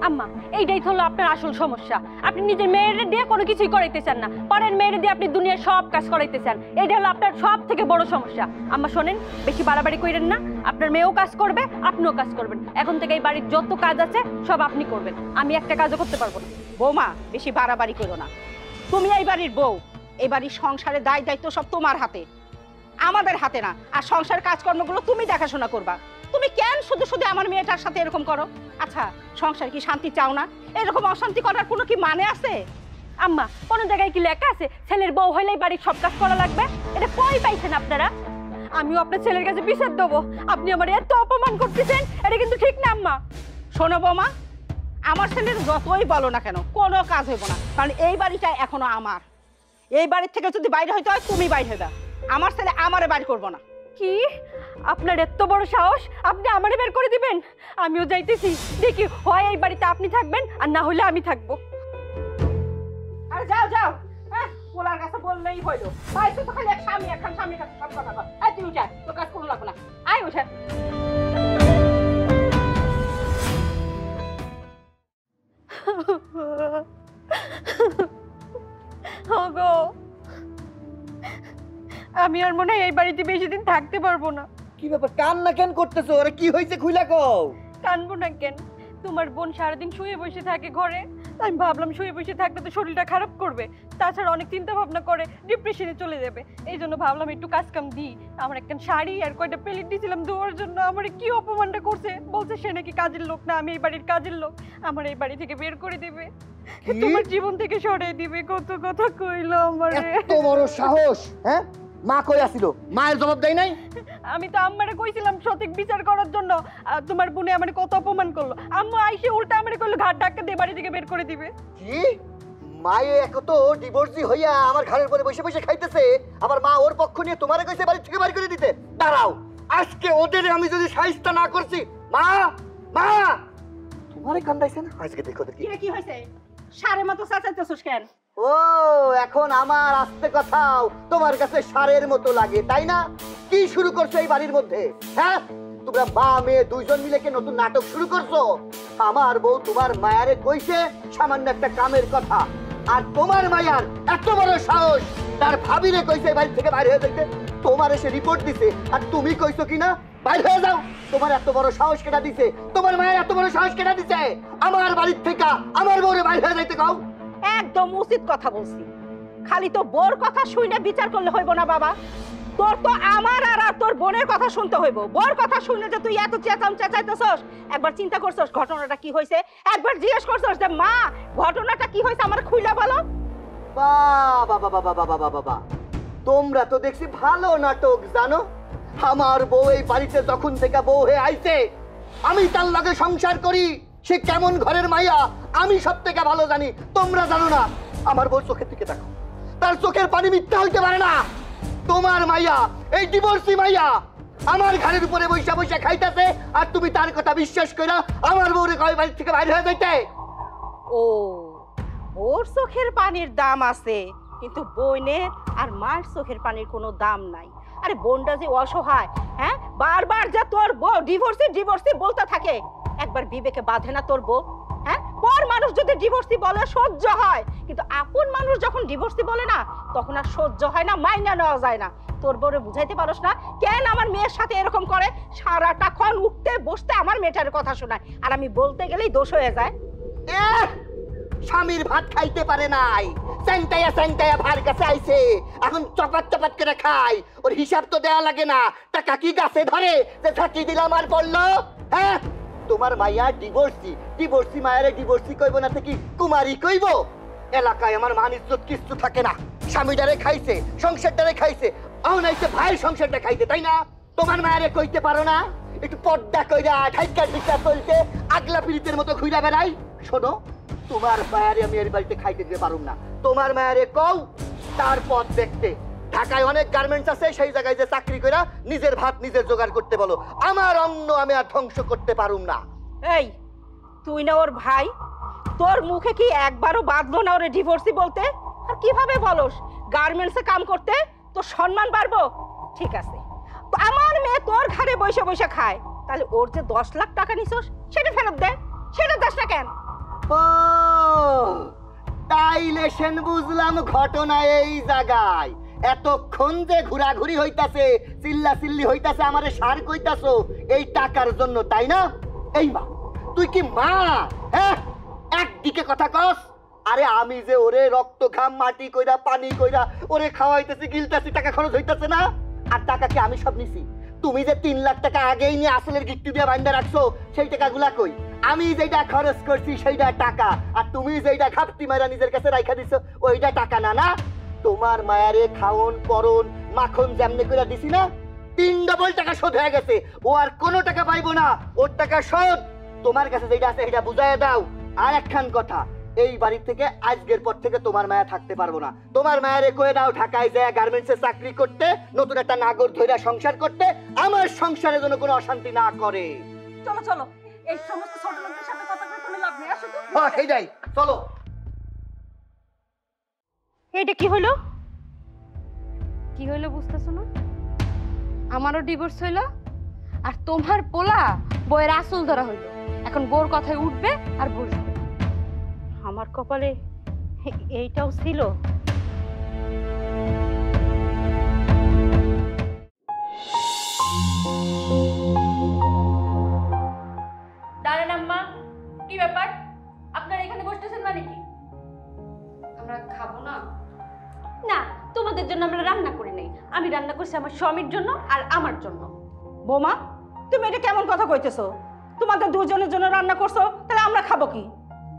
আম্মা, এইটাই হলো আপনার আসল সমস্যা। আপনি নিজের মেয়েরে দিয়ে কোনো কিছুই করাইতে চান না, পরের মেয়েরে দিয়ে আপনি দুনিয়ার সব কাজ করাইতে চান। এইটা হলো আপনার সব থেকে বড় সমস্যা। আম্মা শোনেন, বেশি বাড়াবাড়ি করেন না। আপনার মেয়েও কাজ করবে, আপনিও কাজ করবেন। এখন থেকে এই বাড়ির যত কাজ আছে সব আপনি করবেন, আমি একটা কাজও করতে পারবো না। বৌমা, বেশি বাড়াবাড়ি করো না। তুমি এই বাড়ির বউ, এই বাড়ির সংসারের দায় দায়িত্ব সব তোমার হাতে, আমাদের হাতে না। আর সংসার কাজকর্মগুলো তুমি দেখাশোনা করবা। তুমি কেন শুধু শুধু আমার মেয়েটার সাথে এরকম করো? আচ্ছা, সংসার কি শান্তি চাও না? এরকম অশান্তি করার কোনো কি মানে আছে? আম্মা, কোনো জায়গায় কি লেখা আছে ছেলের বউ হইলেই বাড়ির সব কাজ করা লাগবে? এটা কই পাইছেন আপনারা? আমিও আপনার ছেলের কাছে বিচার দেবো। আপনি আমার এত অপমান করতেছেন, এটা কিন্তু ঠিক না। আম্মা শোনো বৌমা, আমার ছেলের যতই বলো না কেন কোনো কাজ হইব না, কারণ এই বাড়িটা এখনো আমার। এই বাড়ির থেকে যদি বাইরে হইতে হয় তুমি বাইরে হইবা, আমার ছেলে আমারে বাইরে করবো না। কি আপনার এত বড় সাহস, আপনি আমারে বের করে দিবেন? আমিও যাইতেছি, দেখি হয় এই বাড়িতে আপনি থাকবেন আর না হলে আমি থাকবো। আরে যাও যাও, হ্যাঁ পোলার কাছে বললেই হইলো। পাইছো তো খালি এক স্বামী একখান স্বামীর কাছে সব কথা কর। এই তুই উঠা, তোর কাজ কোনো লাগবে না। আয় উঠা। ওগো, আমি আর মনে হয় এই বাড়িতে বেশি দিন থাকতে পারবো না। কি ব্যাপার, কান্না কেন করতেছো? আরে কি হয়েছে খুইলা কও। কানবো না কেন? তোমার বোন সারাদিন শুয়ে বসে থাকে ঘরে, আমি ভাবলাম শুয়ে বসে থাকলে তো শরীরটা খারাপ করবে, তাছাড়া অনেক চিন্তা ভাবনা করে ডিপ্রেশনে চলে যাবে। এই জন্য ভাবলাম একটু কাজ কাম দিই। আমার একটা শাড়ি আর কয়টা প্লেট দিয়েছিলাম ধোয়ার জন্য, আমার কি অপমানটা করছে। বলছে সে নাকি কাজের লোক না, আমি এই বাড়ির কাজের লোক, আমার এই বাড়ি থেকে বের করে দিবে, তোমার জীবন থেকে সরিয়ে দিবে। কত কথা কইলো আমারে। এত বড় সাহস! হ্যাঁ, মা কই আসিল? মায়ের জবাব দেয় নাই? আমি তো আম্মারে কইছিলাম সঠিক বিচার করার জন্য, তোমার বোনে আমারে কত অপমান করলো। আম্মা আইসে উল্টা আমারে কইলো ঘাট ধাক্কা দিয়ে বাড়ি থেকে বের করে দিবে। কি মায়ে একতো ডিভোর্সি হইয়া আমার ঘরের পরে বসে বসে খাইতেছে, আবার মা ওর পক্ষ নিয়ে তোমারে কইছে বাড়ি থেকে বাড়ি করে দিতে? দাঁড়াও, আজকে ওদের আমি যদি শাইস্তা না করছি। মা, মা তোমারে কান্দাইছে না? আজকে দেখো দেখি কি হয়েছে? সারে মতো চাচাইতেছিস কেন? ও এখন আমার আস্তে কথাও তোমার কাছে সারের মতো লাগে, তাই না? কি শুরু করছো এই বাড়ির মধ্যে? হ্যাঁ, তোমরা মা মেয়ে দুইজন মিলে কি নতুন নাটক শুরু করছো? আমার বউ তোমার মায়ারে কইছে সামান্য একটা কামের কথা, আর তোমার মায়ার এত বড় সাহস তার ভাবিরে কইছে বাড়ি থেকে বাইরে হয়ে যাইতে। তোমার এসে রিপোর্ট দিছে আর তুমি কইছো কিনা বাইরে হয়ে যাও। তোমার এত বড় সাহস কেটা দিছে? তোমার মায়ের এত বড় সাহস কেটা দিছে আমার বাড়ির থেকে আমার বউরে বাইরে হয়ে যাইতে কও? একদম উচিত কথা বলছি। খালি তো বোর কথা শুনে বিচার করলে হইব না বাবা। তোর তো আমার আর তোর বোনের কথা শুনতে হইব। বোর কথা শুনে যে তুই এত চেঁচাইতেছস, একবার চিন্তা করছস ঘটনাটা কি হয়েছে? একবার জিজ্ঞেস করছস যে মা ঘটনাটা কি হয়েছে আমার খুইলা বলো? বাবা বাবা বাবা বাবা বাবা, তোমরা তো দেখছি ভালো নাটক জানো। আমার বউ এই বাড়িতে যখন থেকে বউ হয়ে আইছে, আমি তার লগে সংসার করি, সে কেমন ঘরের মাইয়া আমি সব থেকে ভালো জানি। তোমরা জানো না? আমার বউ চোখের দিকে দেখো, তার চোখের পানি মিথ্যা হইতে পারে না। তোমার মাইয়া, এই ডিভোর্সি মাইয়া আমার ঘরের উপরে বৈশা বৈশা খাইতেছে, আর তুমি তার কথা বিশ্বাস কইরা আমার বউরে কয় বাড়ি থেকে বাইরে হয়ে যাইতে। ও, ওর চোখের পানির দাম আছে, কিন্তু বোনের আর মার চোখের পানির কোনো দাম নাই। আরে বোনটা যে অসহায়, হ্যাঁ বারবার যে তোর বউ ডিভোর্সি ডিভোর্সি বলতে থাকে, একবার বিবেকে বাঁধে না তোর বউ? হ্যাঁ, পর মানুষ যদি ডিভোর্সি বলে সহ্য হয়, কিন্তু আপন মানুষ যখন ডিভোর্সি বলে না তখন আর সহ্য হয় না, মাইনা নেওয়া যায় না। তোর বউরে বুঝাইতে পারোস না কেন আমার মেয়ের সাথে এরকম করে? সারাটাক্ষণ উঠতে বসতে আমার মেয়েটার কথা শোনায়, আর আমি বলতে গেলেই দোষ হয়ে যায়। স্বামীর ভাত খাইতে পারে নাই, স্যান্টাইয়া স্যান্টাইয়া ভার কাছে আইছে, এখন চপাত চপাত করে খাই। ওর হিসাব তো দেওয়া লাগে না, টাকা কি গাছে ধরে যে থাকি দিলাম আর বললো? হ্যাঁ, তোমার মাইয়া ডিভোর্সি, ডিভোর্সি মায়ের ডিভোর্সি কইব না থেকে কুমারী কইব? এলাকায় আমার মান ইজ্জত কিছু থাকে না। স্বামীটারে খাইছে, সংসারটারে খাইছে, এখন আইছে ভাইয়ের সংসারটা খাইতে, তাই না? তোমার মায়েরে কইতে পারো না একটু পর্দা কইরা ঠাইকা ঢিকা চলতে আগলা পিড়িতের মতো ঘুরা বেড়াই? শোনো, তোমার মায়ারে আমি এর বাড়িতে খাইতে দিতে পারুম না। তোমার মায়ারে কও তার পথ দেখতে। ঢাকায় অনেক গার্মেন্টস আছে, সেই জায়গায় যে চাকরি কইরা নিজের ভাত নিজের জোগাড় করতে বলো। আমার অন্ন আমি আর ধ্বংস করতে পারুম না। এই তুই না ওর ভাই, তোর মুখে কি একবারও বাঁধলো না ওরে ডিভোর্সি বলতে? আর কিভাবে বলস গার্মেন্টসে কাম করতে তোর সম্মান বাড়বো? ঠিক আছে, তো আমার মেয়ে তোর ঘরে বসে বসে খায়, তাহলে ওর যে 10 লাখ টাকা নিছস সেটা ফেরত দে। সেটা দাস না কেন? ও তাইলে সেন বুঝলাম ঘটনা এই জায়গায়। এতক্ষণ যে ঘোরাঘুরি হইতাছে, চিল্লা চিল্লি হইতাছে, আমারে সার কইতাছো এই টাকার জন্য, তাই না? এই মা, তুই কি মা? হ্যাঁ, একদিকে কথা কস। আরে আমি যে ওরে রক্ত ঘাম মাটি কইরা পানি কইরা ওরে খাওয়াইতেছি, গিলতাছি, টাকা খরচ হইতাছে না? আর টাকা কি আমি সব নিছি? তুমি যে 3 লাখ টাকা আগেই নিয়ে আসলের গিফট দিয়ে বান্ধা রাখছো, সেই টাকাগুলা কই? আমি যেটা খরচ করছি সেইটা টাকা, আর তুমি যেটা খাপটি মারা নিজের কাছে রাইখা দিছো ওইটা টাকা না। না, তোমার মায়ারে খাওন পরন মাখন যেমনে করে দিছি না, 3 ডবল টাকা শোধ হয়ে গেছে। ও আর কোনো টাকা পাইবো না, ওর টাকা শোধ। তোমার কাছে যেটা আছে সেটা বুঝাইয়া দাও। আর একখান কথা, এই বাড়ি থেকে আজকের পর থেকে তোমার মায়া থাকতে পারবো না। তোমার মায়ের কয়ে দাও ঢাকায় যায় গার্মেন্টসে চাকরি করতে, নতুন একটা নাগর ধইরা সংসার করতে, আমার সংসারে যেন কোনো অশান্তি না করে। চলো চলো, এই সমস্ত ছোট লোকদের সাথে কথা বলে কোনো লাভ নেই, আসো তো। হ্যাঁ এইটাই, চলো। এইটা কি হলো? কি হইলো বুঝতেছো না? আমারও ডিভোর্স হইলো, আর তোমার পোলা বইয়ের আসল ধরা হইলো। এখন বোর কথায় উঠবে আর বসবে। আমার কপালে এইটাও ছিল। দাঁড়ান আম্মা, কি ব্যাপার? আপনারা এখানে বসতেছেন মানে কি? আমরা খাবো না? না, তোমাদের জন্য আমরা রান্না করি নাই। আমি রান্না করছি আমার স্বামীর জন্য আর আমার জন্য। বৌমা, তুমি এটা কেমন কথা কইতেছো? তোমাদের দুজনের জন্য রান্না করছো, তাহলে আমরা খাবো কি?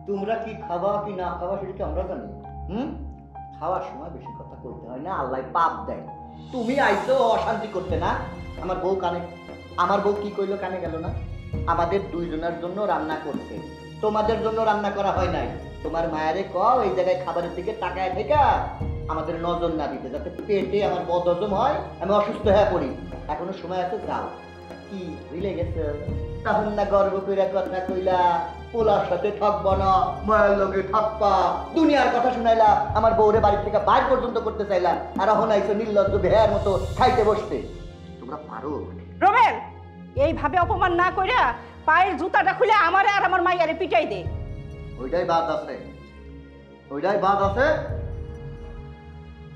তোমরা কি খাবা কি না খাবা সেটা কি আমরা জানি? খাওয়ার সময় বেশি কথা বলতে হয় না, আল্লাহ পাপ দেয়। তুমি আইছো অশান্তি করতে না? আমার বউ কি কইলো কানে গেল না? আমাদের দুইজনের জন্য রান্না করতে, তোমাদের জন্য রান্না করা হয় নাই। তোমার মায়েরে কও এই জায়গায় খাবারের দিকে তাকায় থেকে আমাদের নজর না দিতে, যাতে পেটে আমার বদহজম হয়, আমি অসুস্থ হয়ে পড়ি। এখনো সময় আছে, যাও। কি ভুলে গেছে? তখন না গর্ব কইরা কথা কইলা পোলার সাথে থাকবা না, মায়ের লগে থাকবা, দুনিয়ার কথা শুনাইলা, আমার বউরে বাড়ি থেকে বাইর পর্যন্ত করতে চাইলা, আর এখন আইছো নির্লজ্জ বেহার মতো খাইতে বসতে। তোমরা পারো? রবেল, এইভাবে অপমান না কইরা পায়ের জুতাটা খুলে আমারে আর আমার মাইয়ারে পিটাই দে। ওইটাই বাদ আছে, ওইটাই বাদ আছে।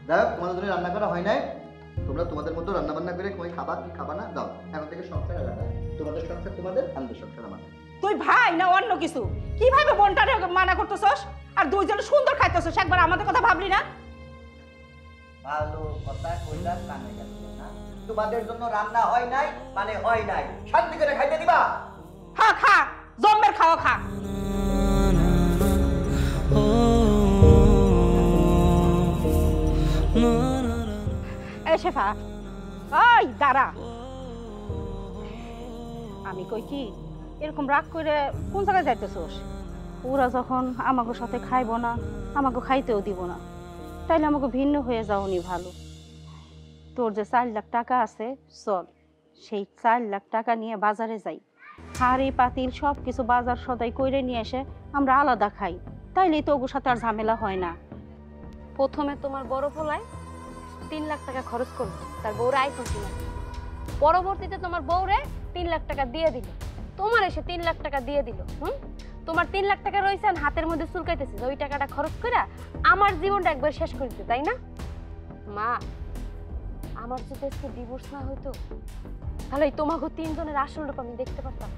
দেখ, তোমাদের জন্য রান্না করা হয় নাই, তোমরা তোমাদের মতো রান্না বান্না করে কই খাবা কি খাবা না, যাও। এখন থেকে সংসার আলাদা, তোমাদের সংসার তোমাদের, আমাদের সংসার আমাদের। তুই ভাই না অন্য কিছু? কিভাবে বোনটারে মানা করতেছস আর দুইজন সুন্দর খাইতেছস? একবার আমাদের কথা ভাবলি না? ভালো কথা কইলা কানে গেল না? তোমাদের জন্য রান্না হয় নাই মানে হয় নাই, শান্তি করে খাইতে দিবা। খা খা, জম্মের খাওয়া খা। এই শেফা, ওই দাঁড়া। আমি কই কি, এরকম রাগ করে কোন জায়গায় যাইতেছস? ওরা যখন আমাকে সাথে খাইবো না, আমাকে খাইতেও দিব না, তাইলে আমাকে ভিন্ন হয়ে যাওনি ভালো। তোর যে 4 লাখ টাকা আছে, চল সেই 4 লাখ টাকা নিয়ে বাজারে যাই, হাঁড়ি পাতিল সব কিছু বাজার সদাই কইরে নিয়ে এসে আমরা আলাদা খাই, তাইলেই তো ওর সাথে আর ঝামেলা হয় না। প্রথমে তোমার বড় পোলায় 3 লাখ টাকা খরচ করবে তার বউরে আইফোন কিনে, পরবর্তীতে তোমার বউরে 3 লাখ টাকা দিয়ে দিল, তোমার এসে 3 লাখ টাকা দিয়ে দিল। তোমার 3 লাখ টাকা রয়েছে হাতের মধ্যে চুলকাইতেছে, ওই টাকাটা খরচ করে আমার জীবনটা একবার শেষ করে দিতে, তাই না? মা, আমার যদি আজকে ডিভোর্স না হইতো তাহলে তোমাকে 3 জনের আসল রূপ আমি দেখতে পারতাম।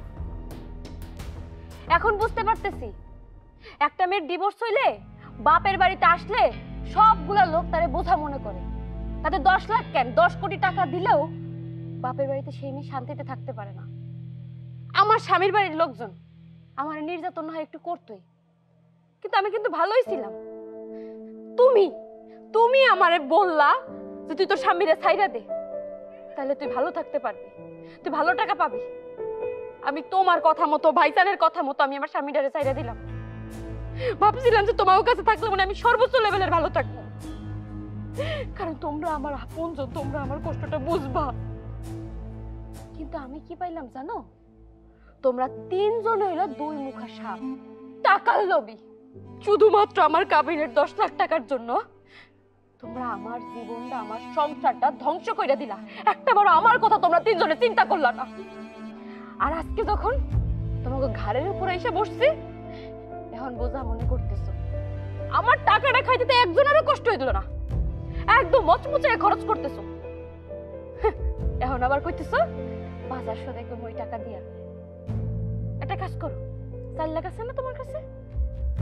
এখন বুঝতে পারতেছি, একটা মেয়ের ডিভোর্স হইলে বাপের বাড়িতে আসলে সবগুলা লোক তারে বোঝা মনে করে, তাতে 10 লাখ কেন 10 কোটি টাকা দিলেও বাপের বাড়িতে সেই মেয়ে শান্তিতে থাকতে পারে না। আমার স্বামীর বাড়ির লোকজন আমার নির্যাতন হয় একটু করতোই, কিন্তু আমি কিন্তু ভালোই ছিলাম। তুমি আমারে বললা যে তুই তোর স্বামীরে ছাইরা দে, তাহলে তুই ভালো থাকতে পারবি, তুই ভালো টাকা পাবি। আমি তোমার কথা মতো, ভাইজানের কথা মতো আমি আমার স্বামীটারে ছাইরা দিলাম। ভাবছিলাম যে তোমার কাছে থাকলে মানে আমি সর্বোচ্চ লেভেলের ভালো থাকবো, কারণ তোমরা আমার আপনজন, তোমরা আমার কষ্টটা বুঝবা। কিন্তু আমি কি পাইলাম জানো? তোমরা 3 জন হইলো 2 মুখা সাপ, টাকার লোভী। শুধুমাত্র আমার কাবিনের 10 লাখ টাকার জন্য তোমরা আমার জীবনটা, আমার সংসারটা ধ্বংস করে দিলা। একটা বড় আমার কথা তোমরা 3 জনে চিন্তা করলা না। আর আজকে যখন তোমাকে ঘাড়ের উপরে এসে বসছি, এখন বোঝা মনে করতেছো আমার টাকাটা খাইতে তো একজনেরও কষ্ট হইল না, একদম মচমচে খরচ করতেছো। এখন আবার কইতেছো বাজার সদাই একদম ওই টাকা দিয়া। একটা কাজ করো, 4 লাখ আছে না তোমার কাছে,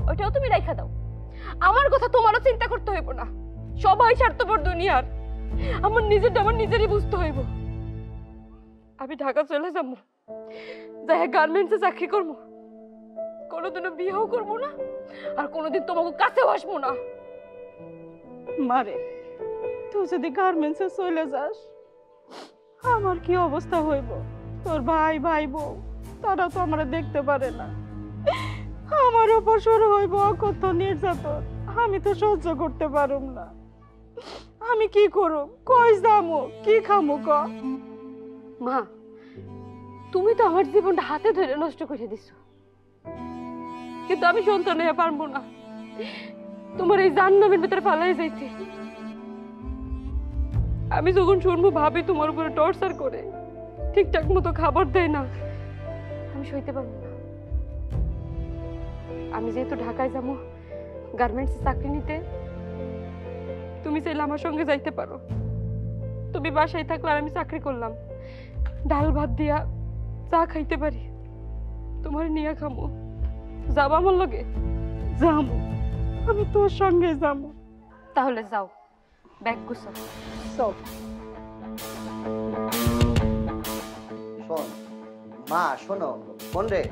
ওইটাও তুমি রাইখা দাও। আমার কথা তোমারও চিন্তা করতে হইব না, সবাই স্বার্থপর দুনিয়ার, আমার নিজেরই বুঝতে হইব। আমি ঢাকা চলে যাবো, যাই গার্মেন্টসে চাকরি করবো, কোনোদিনও বিয়েও করবো না, আর কোনোদিন তোমাকে কাছেও আসবো না। মারে, তুই যদি গার্মেন্টসে চলে যাস, আমার কি অবস্থা হইব? তোর ভাই বউ তারা তো আমরা দেখতে পারে না, আমার উপর শুরু হইব কত নির্যাতন, আমি তো সহ্য করতে পারুম না। আমি কি করুম, কই যামু, কি খামু ক? মা, তুমি তো আমার জীবনটা হাতে ধরে নষ্ট করে দিছো, কিন্তু আমি সন্তান হয়ে পারবো না তোমার এই জাহান্নামের ভিতরে ফালাই যাইতে। আমি যখন শুনবো ভাবি তোমার উপরে টর্চার করে, ঠিকঠাক মতো খাবার দেয় না, আমি সইতে পারবো না। আমি যেহেতু ঢাকায় যাবো গার্মেন্টসে চাকরি নিতে, তুমি চাইলে আমার সঙ্গে যাইতে পারো। তুমি বাসায় থাকলে আর আমি চাকরি করলাম, ডাল ভাত দিয়া চা খাইতে পারি, তোমার নিয়ে খামো। যাবা আমার লগে? যামু, আমি তোর সঙ্গে যামু। তাহলে যাও, ব্যাগ গুছো। চল। শোন মা, শোনো বোন রে,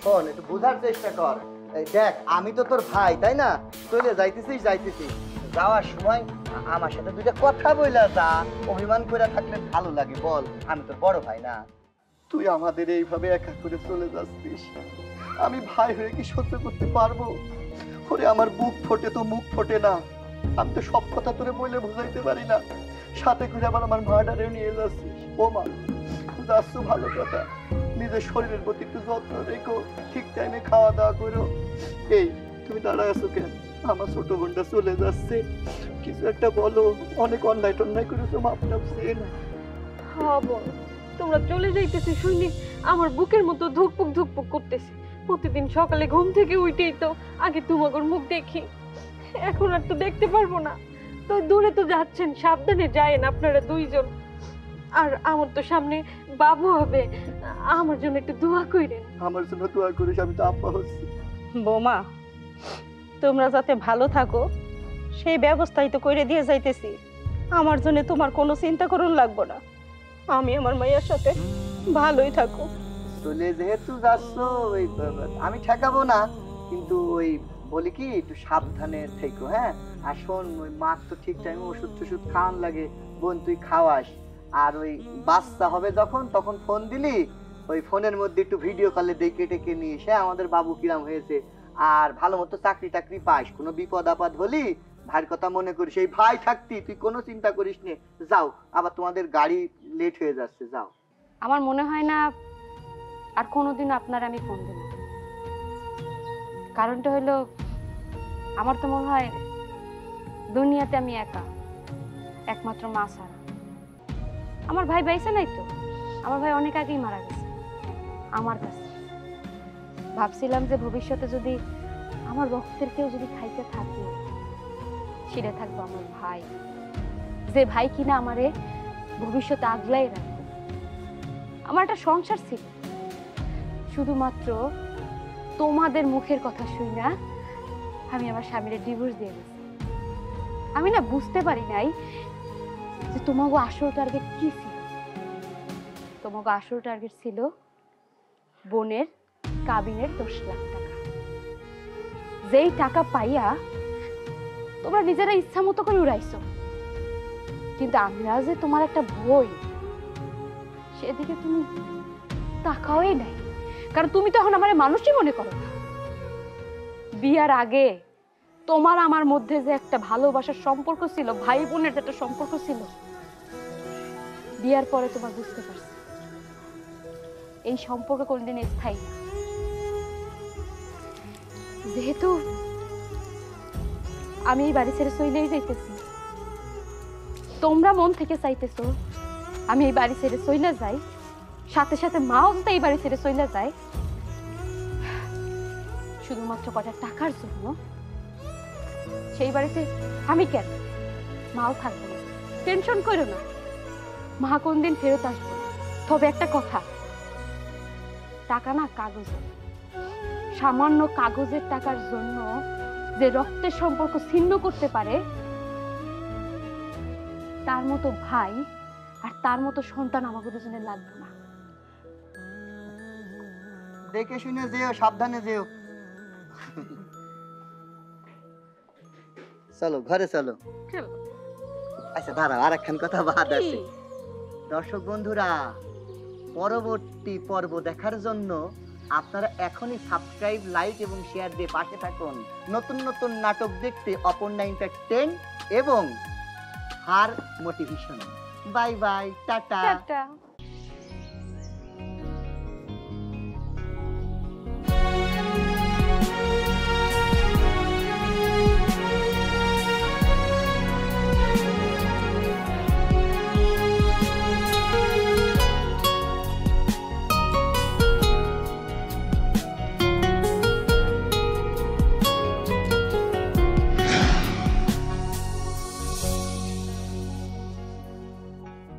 শোন একটু বোঝার চেষ্টা কর। এই দেখ, আমি তো তোর ভাই, তাই না? চলে যাইতেছিস যাওয়ার সময় আমার সাথে দুইটা কথা বইলা যা। অভিমান করে থাকলে ভালো লাগে বল? আমি তোর বড় ভাই না? তুই আমাদের এইভাবে একা করে চলে যাচ্ছিস, আমি ভাই হয়ে কি সহ্য করতে পারবো? ওরে আমার বুক ফোটে তো মুখ ফোটে না, আমি তো সব কথা তোরে বলে বুঝাইতে পারি না। সাথে করে আবার আমার মার্ডারেও নিয়ে যাচ্ছিস। ও মা, যাচ্ছ ভালো কথা, নিজের শরীরের প্রতি একটু যত্ন রেখো, ঠিক টাইমে খাওয়া দাওয়া করো। এই তুমি দাঁড়ায় আছো কেন? আমার ছোট বোনটা চলে যাচ্ছে, কিছু একটা বলো। অনেক অন্যায় টন্যায় করেছো, মাপটা চেয়ে না। হ্যাঁ বোন, তোমরা চলে যাইতেছে শুনি আমার বুকের মতো ধুকপুক ধুকপুক করতেছে। প্রতিদিন সকালে ঘুম থেকে উঠেই তো আগে তোমাকে মুখ দেখি, এখন আর তো দেখতে পারবো না। তো দূরে তো যাচ্ছেন, সাবধানে যায়েন আপনারা দুইজন। আর আমার তো সামনে বাবু হবে, আমার জন্য একটু দোয়া কইরেন। আমার জন্য দোয়া করিস, আমি তো আব্বা হচ্ছি। বৌমা, তোমরা যাতে ভালো থাকো সেই ব্যবস্থাই তো করে দিয়ে যাইতেছি। আমার জন্য তোমার কোনো চিন্তা করুন লাগবে না, আমি আমার মায়ের সাথে ভালোই থাকো। চলে যেহেতু যাচ্ছ, ওই আমি ঠেকাবো না, কিন্তু ওই বলি কি একটু সাবধানে থেকো, হ্যাঁ? আর শোন, ওই মাছ তো ঠিক টাইমে ওষুধ টষুধ খাওয়ান লাগে, বোন তুই খাওয়াস। আর ওই বাচ্চা হবে যখন, তখন ফোন দিলি, ওই ফোনের মধ্যে একটু ভিডিও কলে দেখে টেকে নিস, হ্যাঁ, আমাদের বাবু কিরাম হয়েছে। আর ভালো মতো চাকরি টাকরি পাস, কোনো বিপদ আপদ হলি ভাইয়ের কথা মনে করিস। এই ভাই থাকতি তুই কোনো চিন্তা করিস নে। যাও, আবার তোমাদের গাড়ি লেট হয়ে যাচ্ছে, যাও। আমার মনে হয় না আর কোনোদিন আপনার আমি ফোন দেব। কারণটা হলো, আমার তো মনে হয় দুনিয়াতে আমি একা, একমাত্র মা ছাড়া। আমার ভাই বাইসে নাই তো, আমার ভাই অনেক আগেই মারা গেছে আমার কাছে। ভাবছিলাম যে ভবিষ্যতে যদি আমার রক্তের কেউ যদি খাইতে থাকে, সেটা থাকবো আমার ভাই, যে ভাই কিনা আমারে ভবিষ্যতে আগলাই রাখবে। আমার একটা সংসার ছিল, শুধুমাত্র তোমাদের মুখের কথা শুই না আমি আমার স্বামীর ডিভোর্স দিয়ে গেছি। আমি না বুঝতে পারি নাই যে তোমাকে আসল টার্গেট কি ছিল। তোমাকে আসল টার্গেট ছিল বোনের কাবিনের 10 লাখ টাকা। যেই টাকা পাইয়া তোমরা নিজেরা ইচ্ছা মতো করে উড়াইছো, কিন্তু আমরা যে তোমার একটা বই, সেদিকে তুমি তাকাওই নাই। কারণ তুমি তো এখন আমার মানুষই মনে করো না। বিয়ার আগে তোমার আমার মধ্যে যে একটা ভালোবাসার সম্পর্ক ছিল, ভাই বোনের যে একটা সম্পর্ক ছিল, বিয়ার পরে তোমার বুঝতে পারছি এই সম্পর্ক কোনদিন স্থায়ী না। যেহেতু আমি এই বাড়ি ছেড়ে চলেই যাইতেছি, তোমরা মন থেকে চাইতেছো আমি এই বাড়ি ছেড়ে চলে যাই, সাথে সাথে মাও যাতে এই বাড়ি ছেড়ে চলে যায়, শুধুমাত্র কটা টাকার জন্য। সেই বাড়িতে আমি কেন, মাও থাকবো না। টেনশন করো না, মা কোনদিন ফেরত আসবো না। তবে একটা কথা, টাকা না কাগজে, সামান্য কাগজের টাকার জন্য যে রক্তের সম্পর্ক ছিন্ন করতে পারে, তার মতো ভাই আর তার মতো সন্তান আমাকে দুজনে লাগবে না। দেখে শুনে যেও, সাবধানে যেও। চলো ঘরে চলো। আচ্ছা দাঁড়াও, আর একখান কথা বাদ আছে। দর্শক বন্ধুরা, পরবর্তী পর্ব দেখার জন্য আপনারা এখনই সাবস্ক্রাইব, লাইক এবং শেয়ার দিয়ে পাশে থাকুন নতুন নতুন নাটক দেখতে অপর্ণা এন্টারটেইন এবং her motivation. Bye bye, tata. Tata.